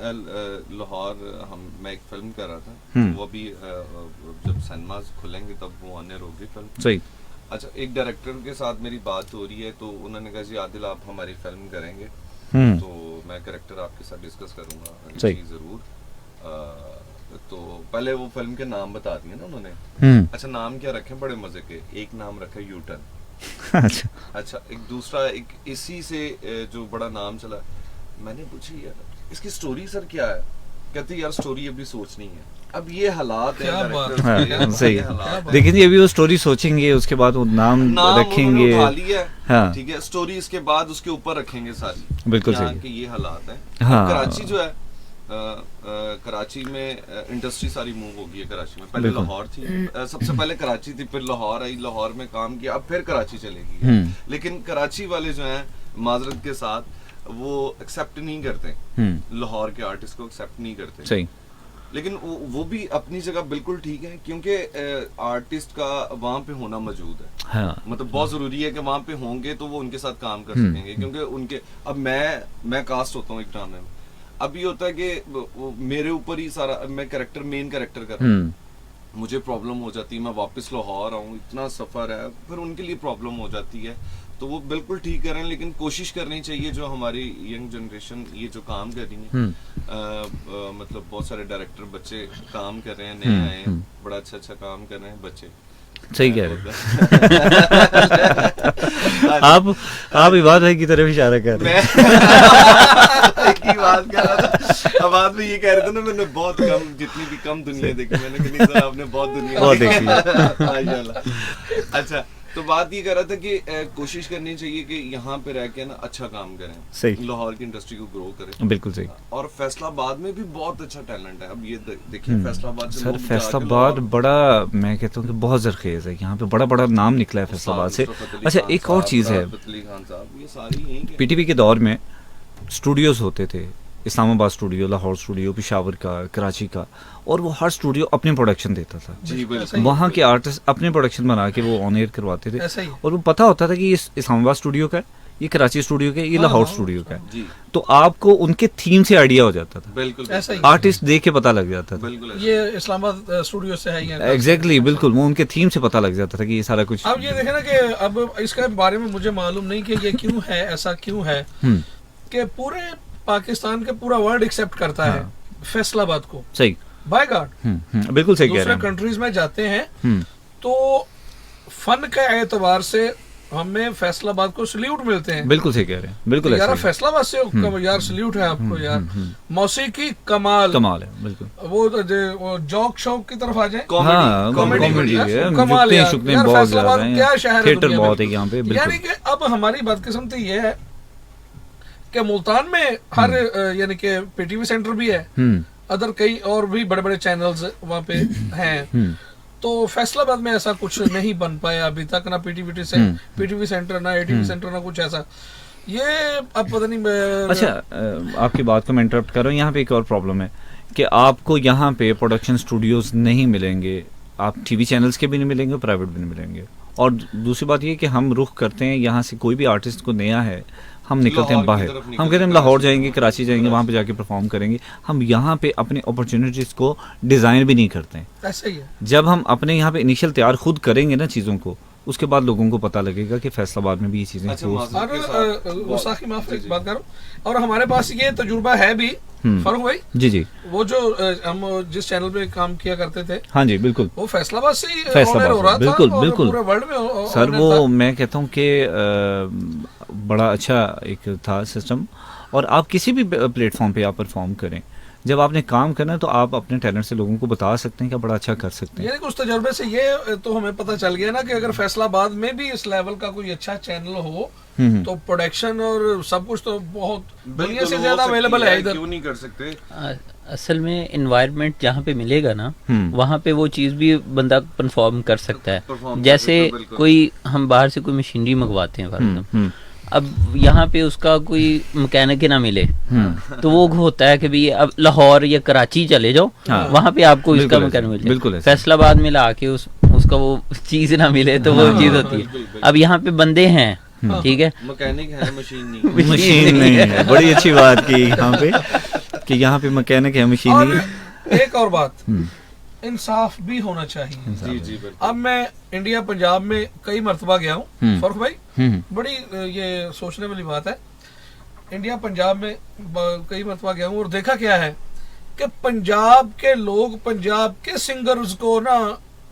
लाहौर मैं एक फिल्म कर रहा था, वो अभी जब सिनेमास खुलेंगे तब वो ऑनर होगी फिल्म। सही। अच्छा एक डायरेक्टर के साथ मेरी बात हो रही है तो उन्होंने कहा जी आदिल आप हमारी फिल्म करेंगे तो मैं कैरेक्टर आपके साथ डिस्कस करूंगा जरूर। तो पहले वो फिल्म के नाम बता दिए ना उन्होंने। अच्छा नाम क्या रखे? बड़े मजे के। एक नाम रखा यू टर्न। अच्छा एक दूसरा एक इसी से जो बड़ा नाम चला, मैंने पूछी यार इसकी स्टोरी सर क्या है? कहते यार स्टोरी अभी सोचनी है। अब ये हालात है। हाँ, सही है। देखिए अभी वो स्टोरी सोचेंगे, उसके बाद वो नाम रखेंगे। हाँ। ठीक है स्टोरी इसके बाद उसके ऊपर रखेंगे सारी। बिल्कुल सही है। ये हालात है। हाँ। कराची जो है कराची में इंडस्ट्री सारी मूव हो गई है। कराची में पहले लाहौर थी, सबसे पहले कराची थी, फिर लाहौर आई, लाहौर में काम किया, अब फिर कराची चलेगी। लेकिन कराची वाले जो हैं माजरत के साथ वो एक्सेप्ट नहीं करते, लाहौर के आर्टिस्ट को एक्सेप्ट नहीं करते। सही। लेकिन वो भी अपनी जगह बिल्कुल ठीक है क्योंकि आर्टिस्ट का वहाँ पे होना मौजूद है। हाँ। मतलब बहुत जरूरी है कि वहाँ पे होंगे तो वो उनके साथ काम कर सकेंगे क्योंकि उनके अब मैं कास्ट होता हूँ एक ड्रामे में। अब ये होता है कि मेरे ऊपर ही सारा मैं मेन कैरेक्टर कर रहा हूँ, मुझे प्रॉब्लम हो जाती है, मैं वापस लाहौर आऊँ, इतना सफर है, फिर उनके लिए प्रॉब्लम हो जाती है। तो वो बिल्कुल ठीक कर रहे हैं, लेकिन कोशिश करनी चाहिए जो हमारी यंग जनरेशन ये जो काम कर रही है, मतलब बहुत सारे डायरेक्टर बच्चे काम कर रहे हैं, नए आए हैं, बड़ा अच्छा काम कर रहे हैं बच्चे। सही कह रहे आप इबाद भाई की तरफ इशारा कर रहे हैं। बाद में ये कह रहे थे ना मैंने बहुत कम जितनी भी कम दुनिया देखी, मैंने कहा नहीं सर आपने बहुत दुनिया देखी। अच्छा तो बात ये कर रहा था कि कोशिश करनी चाहिए कि यहाँ पे रह के ना अच्छा काम करें, सही, लाहौर की इंडस्ट्री को ग्रो करें। बिल्कुल सही। और फैसलाबाद में भी बहुत अच्छा टैलेंट है। अब ये देखिए फैसलाबाद से सर लोग फैसलाबाद बड़ा, मैं कहता हूँ कि बहुत जरखेज है, यहाँ पे बड़ा बड़ा नाम निकला है फैसलाबाद से। अच्छा एक और चीज़ है, खान साहब ये सारी यहीं के पीटीवी के दौर में स्टूडियोज होते थे, इस्लामाबाद स्टूडियो, लाहौर स्टूडियो, पेशावर का, कराची का, और वो हर स्टूडियो अपने प्रोडक्शन देता था। जी बिल्कुल। वहाँ के आर्टिस्ट अपने प्रोडक्शन बना के वो ऑन एयर करवाते थे, ऐसा ही है। और वो पता होता था कि ये इस्लामाबाद स्टूडियो का है, ये कराची स्टूडियो का है, ये लाहौर स्टूडियो का है। जी तो आपको उनके थीम से आइडिया हो जाता था, बिल्कुल ऐसा ही आर्टिस्ट देख के पता लग जाता था। बिल्कुल ये इस्लामाबाद स्टूडियो से है ये। एग्जैक्टली बिल्कुल, वो उनके थीम से पता लग जाता था कि ये सारा कुछ। अब ये देखे ना कि अब इसके बारे में मुझे मालूम नहीं कि ये क्यों है, ऐसा क्यों है कि पूरे पाकिस्तान के पूरा वर्ल्ड एक्सेप्ट करता है फैसलाबाद को, सही, बाय गॉड। बिल्कुल सही कह दूसरे रहे हैं। कंट्रीज में जाते हैं तो फन के एतबार से हमें फैसलाबाद को सल्यूट मिलते हैं। बिल्कुल सही कह रहे हैं, बिल्कुल यार ऐसा ही है। फैसलाबाद से यार सल्यूट है आपको यार। मौसीकी कमाल कमाल है, बिल्कुल। वो जॉक शौक की तरफ आ जाए, हाँ, कॉमेडी कॉमेडी है, कमाल झुकते यार। शुकते यार बहुत फैसलाबाद ज्यादा क्या हैं, शहर है थिएटर दुनिया में। बहुत है यहाँ पे, यानी बिल्कुल। कि अब हमारी बदकिस्मती ये है कि मुल्तान में हर यानी कि पीटीवी सेंटर भी है, अदर कई और भी बड़े बड़े चैनल्स वहाँ पे हैं, तो फैसलाबाद में ऐसा कुछ नहीं बन पाया अभी तक, ना पीटीवी सेंटर, ना एटीवी सेंटर, ना कुछ ऐसा। ये अब पता नहीं अच्छा आपकी बात को मैं इंटरप्ट कर रहा हूँ, यहाँ पे एक और प्रॉब्लम है कि आपको यहाँ पे प्रोडक्शन स्टूडियोज नहीं मिलेंगे, आप टीवी चैनल्स के भी नहीं मिलेंगे, प्राइवेट भी नहीं मिलेंगे। और दूसरी बात ये कि हम रुख करते हैं यहाँ से, कोई भी आर्टिस्ट को नया है, हम निकलते हैं बाहर, हम कहते हैं हम लाहौर जाएंगे, कराची जाएंगे, वहाँ पे जाके परफॉर्म करेंगे। हम यहाँ पे अपने अपॉर्चुनिटीज़ को डिज़ाइन भी नहीं करते हैं। ऐसा ही है। जब हम अपने यहाँ पे इनिशियल तैयार खुद करेंगे ना चीज़ों को, उसके बाद लोगों को पता लगेगा कि फैसलाबाद में भी ये चीज़ें अच्छा, हो। और मुसाखी माफ एक बात करो, और हमारे पास ये तजुर्बा है भी फारूक भाई। जी जी, वो जो हम जिस चैनल पे काम किया करते थे, हाँ जी बिल्कुल, वो फैसलाबाद से ही फैसलाबाद हो रहा से, बिल्कुल था, और बिल्कुल पूरे वर्ल्ड में सर। ऑनर वो था। मैं कहता हूँ कि बड़ा अच्छा एक था सिस्टम। और आप किसी भी प्लेटफॉर्म पे आप परफॉर्म करें, जब आपने काम करना है तो आप अपने टैलेंट से लोगों को बता सकते हैं कि बड़ा अच्छा कर सकते हैं। यानी कि उस तजुर्बे से ये तो हमें पता चल गया ना कि अगर फैसलाबाद में भी इस लेवल का कोई अच्छा चैनल हो तो प्रोडक्शन और सब कुछ तो बहुत दुनिया से ज्यादा अवेलेबल है इधर। क्यों नहीं कर सकते? असल में एनवायरनमेंट जहाँ पे मिलेगा ना, वहाँ पे वो चीज़ भी बंदा परफॉर्म कर सकता है। जैसे कोई हम बाहर से कोई मशीनरी मंगवाते हैं फॉर एग्जाम्पल, अब यहाँ पे उसका कोई मैकेनिक ही ना मिले तो वो होता है कि भाई अब लाहौर या कराची चले जाओ, वहाँ पे आपको इसका मैकेनिक मिल जाए। फैसलाबाद में ला के उसका वो चीज़ ना मिले तो वो चीज़ होती है। अब यहाँ पे बंदे हैं, ठीक है, मैकेनिक है, मशीन नहीं है। बड़ी अच्छी बात की यहाँ पे कि यहाँ पे मैकेनिक है, मशीन नहीं है। एक और बात, इंसाफ भी होना चाहिए। जी जी बिल्कुल। अब मैं इंडिया पंजाब में कई मरतबा गया हूँ फरूक भाई, बड़ी ये सोचने वाली बात है। इंडिया पंजाब में कई मरतबा गया हूँ और देखा क्या है कि पंजाब के लोग पंजाब के सिंगर्स को ना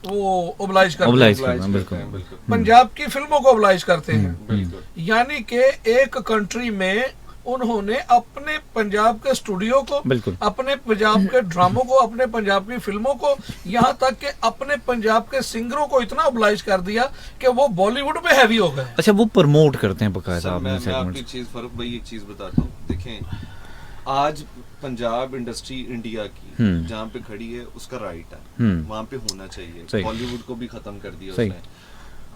वो ओबलाइज करते हैं, बिल्कुल। पंजाब की फिल्मों को ओबलाइज करते हैं। यानी कि एक कंट्री में उन्होंने अपने पंजाब के स्टूडियो को, अपने पंजाब के ड्रामों को, अपने पंजाब की फिल्मों को, यहाँ तक कि अपने पंजाब के सिंगरों को इतना ओबलाइज कर दिया कि वो बॉलीवुड में हैवी हो गए। अच्छा, वो प्रमोट करते हैं बकायदा। मैं आपकी चीज फरूक भाई एक चीज बताता हूँ, देखें आज पंजाब इंडस्ट्री इंडिया की जहाँ पे खड़ी है उसका राइट है, वहाँ पे होना चाहिए। बॉलीवुड को भी खत्म कर दिया उसने।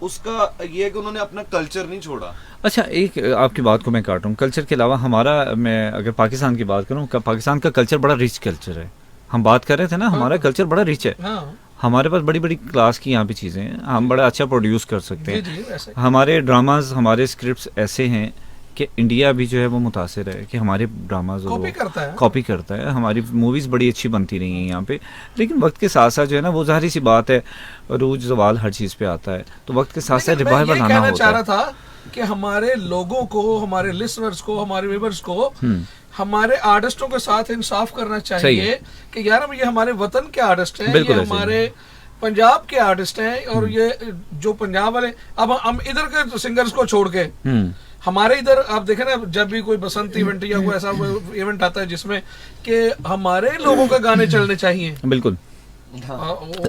उसका ये है कि उन्होंने अपना कल्चर नहीं छोड़ा। अच्छा, एक आपकी बात को मैं काटूं, कल्चर के अलावा हमारा, मैं अगर पाकिस्तान की बात करूं, पाकिस्तान का कल्चर बड़ा रिच कल्चर है। हम बात कर रहे थे ना, हमारा कल्चर बड़ा रिच है। हमारे पास बड़ी बड़ी क्लास की यहाँ पे चीज़ें हैं, हम बड़ा अच्छा प्रोड्यूस कर सकते हैं। हमारे ड्रामाज, हमारे स्क्रिप्ट्स ऐसे हैं कि इंडिया भी जो है वो मुतासिर है कि हमारे ड्रामाज कॉपी करता है। हमारी मूवीज़ बड़ी अच्छी बनती रही हैं यहाँ पे, लेकिन वक्त के साथ साथ जो है ना, वो ज़ाहिर सी बात है, रूज जवाल हर चीज़ पे आता है, तो वक्त के साथ साथ रिवाइवल आना होता है। चाह रहा था कि हमारे लोगों को, हमारे लिसनर्स को, हमारे व्यूअर्स को हमारे आर्टिस्टों के साथ इंसाफ करना चाहिए कि यार ये हमारे वतन के आर्टिस्ट हैं, ये हमारे पंजाब के आर्टिस्ट हैं, और ये जो पंजाब वाले, अब हम इधर के सिंगर्स को छोड़ के हमारे इधर आप देखें ना, जब भी कोई बसंत इवेंट या कोई ऐसा इवेंट आता है जिसमें कि हमारे लोगों के गाने चलने चाहिए, बिल्कुल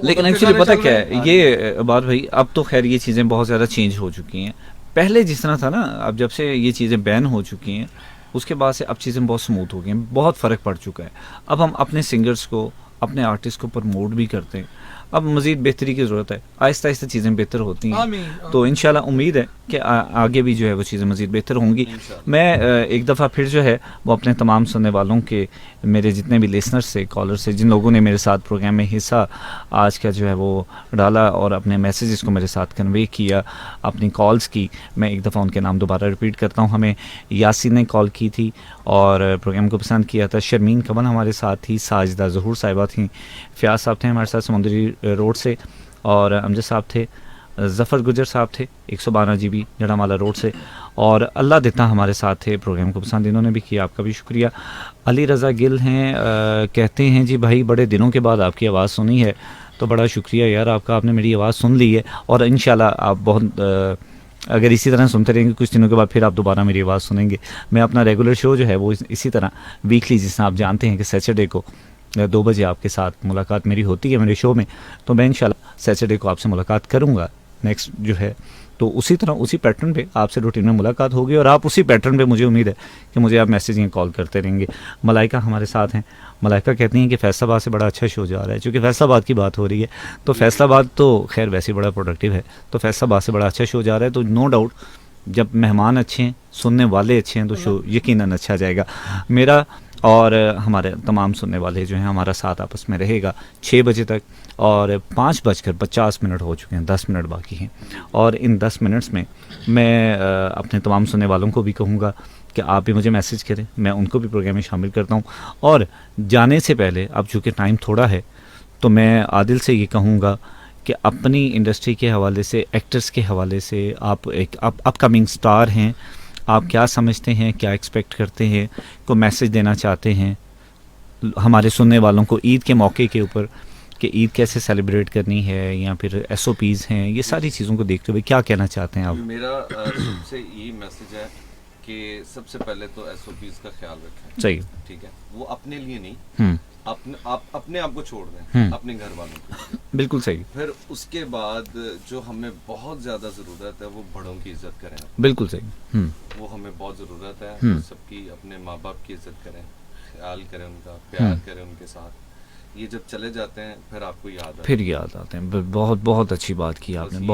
लेकिन एक्चुअली पता क्या है ये बात भाई, अब तो खैर ये चीज़ें बहुत ज़्यादा चेंज हो चुकी हैं। पहले जिस तरह था ना, अब जब से ये चीज़ें बैन हो चुकी हैं उसके बाद से अब चीज़ें बहुत स्मूथ हो गई हैं, बहुत फ़र्क पड़ चुका है। अब हम अपने सिंगर्स को, अपने आर्टिस्ट को प्रमोट भी करते हैं। अब मज़ीद बेहतरी की ज़रूरत है, आहिस्ता आहिस्ता चीज़ें बेहतर होती हैं। तो इंशाल्लाह उम्मीद है कि आगे भी जो है वो चीज़ें मज़ीद बेहतर होंगी। मैं एक दफ़ा फिर जो है वो अपने तमाम सुनने वालों के, मेरे जितने भी लिसनर्स से, कॉलर से, जिन लोगों ने मेरे साथ प्रोग्राम में हिस्सा आज का जो है वो डाला और अपने मैसेजेस को मेरे साथ कन्वे किया, अपनी कॉल्स की, मैं एक दफ़ा उनके नाम दोबारा रिपीट करता हूँ। हमें यासीन ने कॉल की थी और प्रोग्राम को पसंद किया था। शर्मीन कमल हमारे साथ थी, साजिदा ज़हूर साहिबा थी, फ़याज़ साहब थे हमारे साथ समुंदरी रोड से, और अमजद साहब थे, ज़फ़र गुजर साहब थे 112 GB जड़ामाला रोड से, और अल्लाह देता हमारे साथ थे। प्रोग्राम को पसंद इन्होंने भी किया, आपका भी शुक्रिया। अली रज़ा गिल हैं, कहते हैं जी भाई बड़े दिनों के बाद आपकी आवाज़ सुनी है, तो बड़ा शुक्रिया यार आपका, आपने मेरी आवाज़ सुन ली है और इंशाल्लाह आप बहुत अगर इसी तरह सुनते रहेंगे कुछ दिनों के बाद फिर आप दोबारा मेरी आवाज़ सुनेंगे। मैं अपना रेगुलर शो जो है वो इसी तरह वीकली, जिस आप जानते हैं कि सैटरडे को 2 बजे आपके साथ मुलाकात मेरी होती है मेरे शो में, तो मैं इंशाल्लाह सैटरडे को आपसे मुलाकात करूँगा नेक्स्ट जो है, तो उसी तरह उसी पैटर्न पे आपसे रूटीन में मुलाकात होगी और आप उसी पैटर्न पे, मुझे उम्मीद है कि मुझे आप मैसेज या कॉल करते रहेंगे। मलाइका हमारे साथ हैं, मलाइका कहती हैं कि फैसलाबाद से बड़ा अच्छा शो जा रहा है। चूँकि फैसलाबाद की बात हो रही है तो फैसलाबाद तो खैर वैसे बड़ा प्रोडक्टिव है, तो फैसलाबाद से बड़ा अच्छा शो जा रहा है। तो नो डाउट जब मेहमान अच्छे हैं, सुनने वाले अच्छे हैं, तो शो यकीनन अच्छा जाएगा। मेरा और हमारे तमाम सुनने वाले जो हैं, हमारा साथ आपस में रहेगा 6 बजे तक, और 5:50 हो चुके हैं, 10 मिनट बाकी हैं। और इन 10 मिनट्स में मैं अपने तमाम सुनने वालों को भी कहूँगा कि आप भी मुझे मैसेज करें, मैं उनको भी प्रोग्राम में शामिल करता हूँ। और जाने से पहले, अब चूँकि टाइम थोड़ा है, तो मैं आदिल से ये कहूँगा कि अपनी इंडस्ट्री के हवाले से, एक्टर्स के हवाले से, आप एक अपकमिंग स्टार हैं, आप क्या समझते हैं, क्या एक्सपेक्ट करते हैं, को मैसेज देना चाहते हैं हमारे सुनने वालों को ईद के मौके के ऊपर, कि ईद कैसे सेलिब्रेट करनी है, या फिर SOPs हैं, ये सारी चीज़ों को देखते हुए क्या कहना चाहते हैं आप? मेरा सबसे यही मैसेज है कि सबसे पहले तो SOPs का ख्याल रखें। सही, ठीक है, वो अपने लिए नहीं, अपने आप को छोड़ दें, अपने घर वालों को। बिल्कुल सही। फिर उसके बाद जो हमें बहुत ज्यादा जरूरत है वो बड़ों की इज्जत करें। बिल्कुल सही। वो हमें बहुत जरूरत है, सबकी, अपने माँ बाप की इज्जत करें, ख्याल करें उनका, प्यार करें उनके साथ। ये जब चले जाते हैं फिर आपको याद आते हैं। बहुत बहुत अच्छी बात की आपने,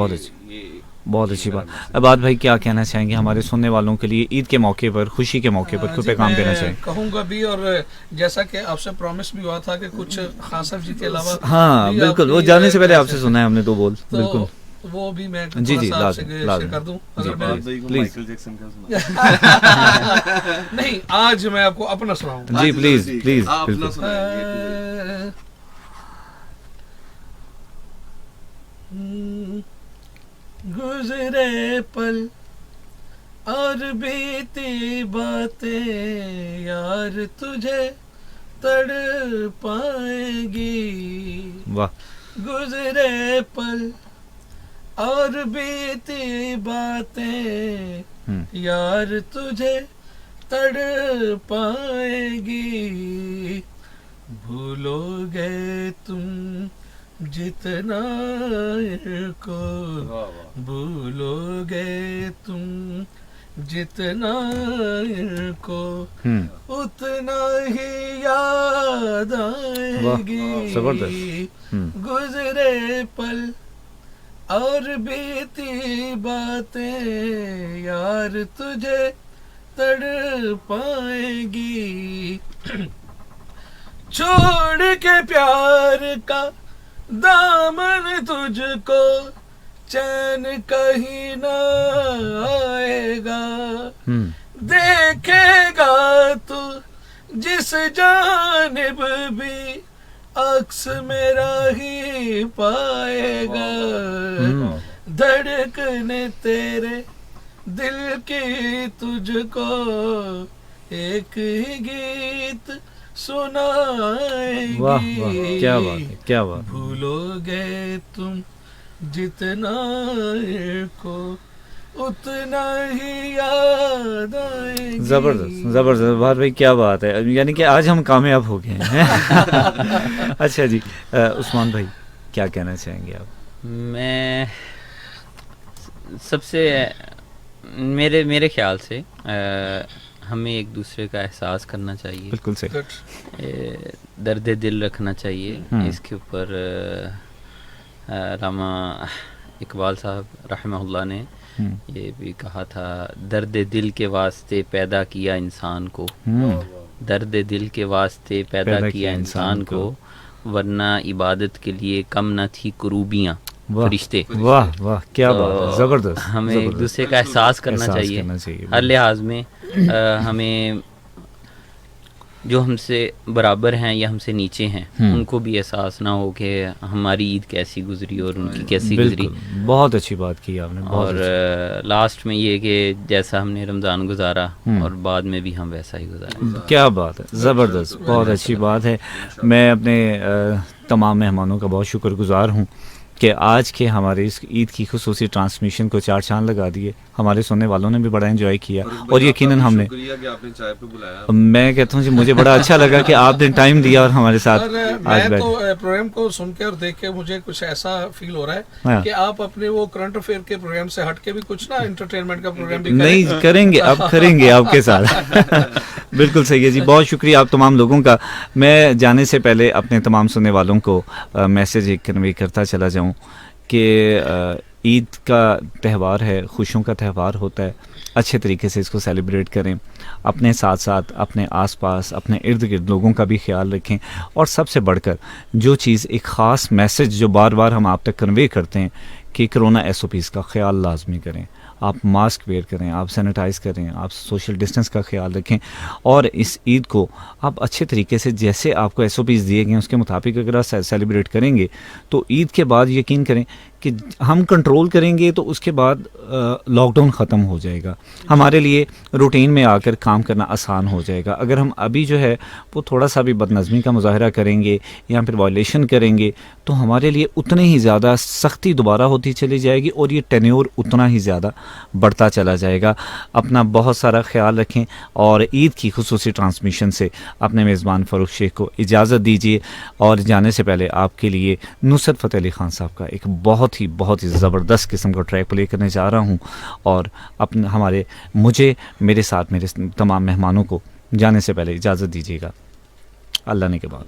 बहुत अच्छी बात। अबाद भाई क्या कहना चाहेंगे हमारे सुनने वालों के लिए ईद के मौके पर, खुशी के मौके पर कोई पैगाम देना चाहेंगे? कहूँगा भी, और जैसा कि आपसे प्रॉमिस भी हुआ था कि कुछ खान साहब जी के अलावा, हाँ बिल्कुल, वो जाने से पहले आपसे सुना है हमने 2 बोल, बिल्कुल वो भी मैं जी लाजम कर दूं, प्लीज। नहीं, आज मैं आपको अपना सुनाऊं जी, प्लीज प्लीज। गुजरे पल और बीती बातें यार तुझे तड़ पाएगी। वाह। गुजरे पल और बीती बातें यार तुझे तड़ पाएगी। भूलोगे तुम जितना को, भूलोगे तुम जितना को, उतना ही याद आएगी। गुजरे पल और बीती बातें यार तुझे तड़ पाएगी। छोड़ के प्यार का दामन तुझको चैन कहीं ना आएगा। देखेगा तू जिस जानिब भी अक्स मेरा ही पाएगा। धड़कने तेरे दिल की तुझको एक ही गीत सुनाएगी। वाह वाह, क्या बात है, क्या बात। भूलोगे तुम जितना को उतना ही याद आएगी। जबरदस्त जबरदस्त बात भाई, क्या बात है, यानी कि आज हम कामयाब हो गए हैं। अच्छा जी, उस्मान भाई क्या कहना चाहेंगे आप? मैं सबसे मेरे ख्याल से हमें एक दूसरे का एहसास करना चाहिए, बिल्कुल सही, दर्द दिल रखना चाहिए। इसके ऊपर रामा इकबाल साहब रहमहुल्लाह ने ये भी कहा था, दर्द दिल के वास्ते पैदा किया इंसान को, दर्द दिल के वास्ते पैदा किया इंसान को, वरना इबादत के लिए कम न थी कुरूबियाँ फरिश्ते। वाह वाह, क्या बात है, जबरदस्त। हमें एक दूसरे का एहसास करना चाहिए हर लिहाज में। हमें जो हमसे बराबर हैं या हमसे नीचे हैं उनको भी एहसास ना हो कि हमारी ईद कैसी गुजरी और उनकी कैसी गुजरी। बहुत अच्छी बात की आपने। और लास्ट में ये कि जैसा हमने रमज़ान गुजारा और बाद में भी हम वैसा ही गुजारें। क्या बात है, ज़बरदस्त, बहुत अच्छी बात है। मैं अपने तमाम मेहमानों का बहुत शुक्रगुजार हूँ कि आज के हमारे इस ईद की खुसूसी ट्रांसमिशन को चार चांद लगा दिए। हमारे सुनने वालों ने भी बड़ा एंजॉय किया और यकीनन हमने, कि आपने चाय पे बुलाया। मैं कहता हूँ जी, मुझे बड़ा अच्छा लगा कि आपने टाइम दिया और हमारे साथ आज मैं तो प्रोग्राम को सुन के और देख के मुझे कुछ ऐसा फील हो रहा है कि आप अपने वो करंट अफेयर के प्रोग्राम से हट के भी कुछ ना एंटरटेनमेंट का प्रोग्राम भी नहीं करेंगे, अब करेंगे आपके साथ। बिल्कुल सही है जी, बहुत शुक्रिया आप तमाम लोगों का। मैं जाने से पहले अपने तमाम सुनने वालों को मैसेज एक कन्वे करता चला जाऊं कि ईद का त्यौहार है, खुशियों का त्यौहार होता है, अच्छे तरीके से इसको सेलिब्रेट करें, अपने साथ साथ अपने आसपास अपने इर्द गिर्द लोगों का भी ख्याल रखें। और सबसे बढ़कर जो चीज़, एक ख़ास मैसेज जो बार बार हम आप तक कन्वे करते हैं कि कोरोना SOPs का ख्याल लाजमी करें, आप मास्क वेयर करें, आप सैनिटाइज़ करें, आप सोशल डिस्टेंस का ख्याल रखें और इस ईद को आप अच्छे तरीके से जैसे आपको SOPs दिए गए उसके मुताबिक अगर आप सेलिब्रेट करेंगे तो ईद के बाद यकीन करें कि हम कंट्रोल करेंगे तो उसके बाद लॉकडाउन ख़त्म हो जाएगा, हमारे लिए रूटीन में आकर काम करना आसान हो जाएगा। अगर हम अभी जो है वो थोड़ा सा भी बदनज़मी का मुज़ाहरा करेंगे या फिर वायलेशन करेंगे तो हमारे लिए उतने ही ज़्यादा सख्ती दोबारा होती चली जाएगी और ये टेन्योर उतना ही ज़्यादा बढ़ता चला जाएगा। अपना बहुत सारा ख्याल रखें और ईद की खुसूसी ट्रांसमिशन से अपने मेज़बान फ़ारूक शेख को इजाज़त दीजिए। और जाने से पहले आपके लिए नुसरत फ़तेह अली ख़ान साहब का एक बहुत ही ज़बरदस्त किस्म का ट्रैक प्ले करने जा रहा हूँ और अपने मुझे मेरे साथ मेरे तमाम मेहमानों को जाने से पहले इजाज़त दीजिएगा। अल्लाह ने के बाद।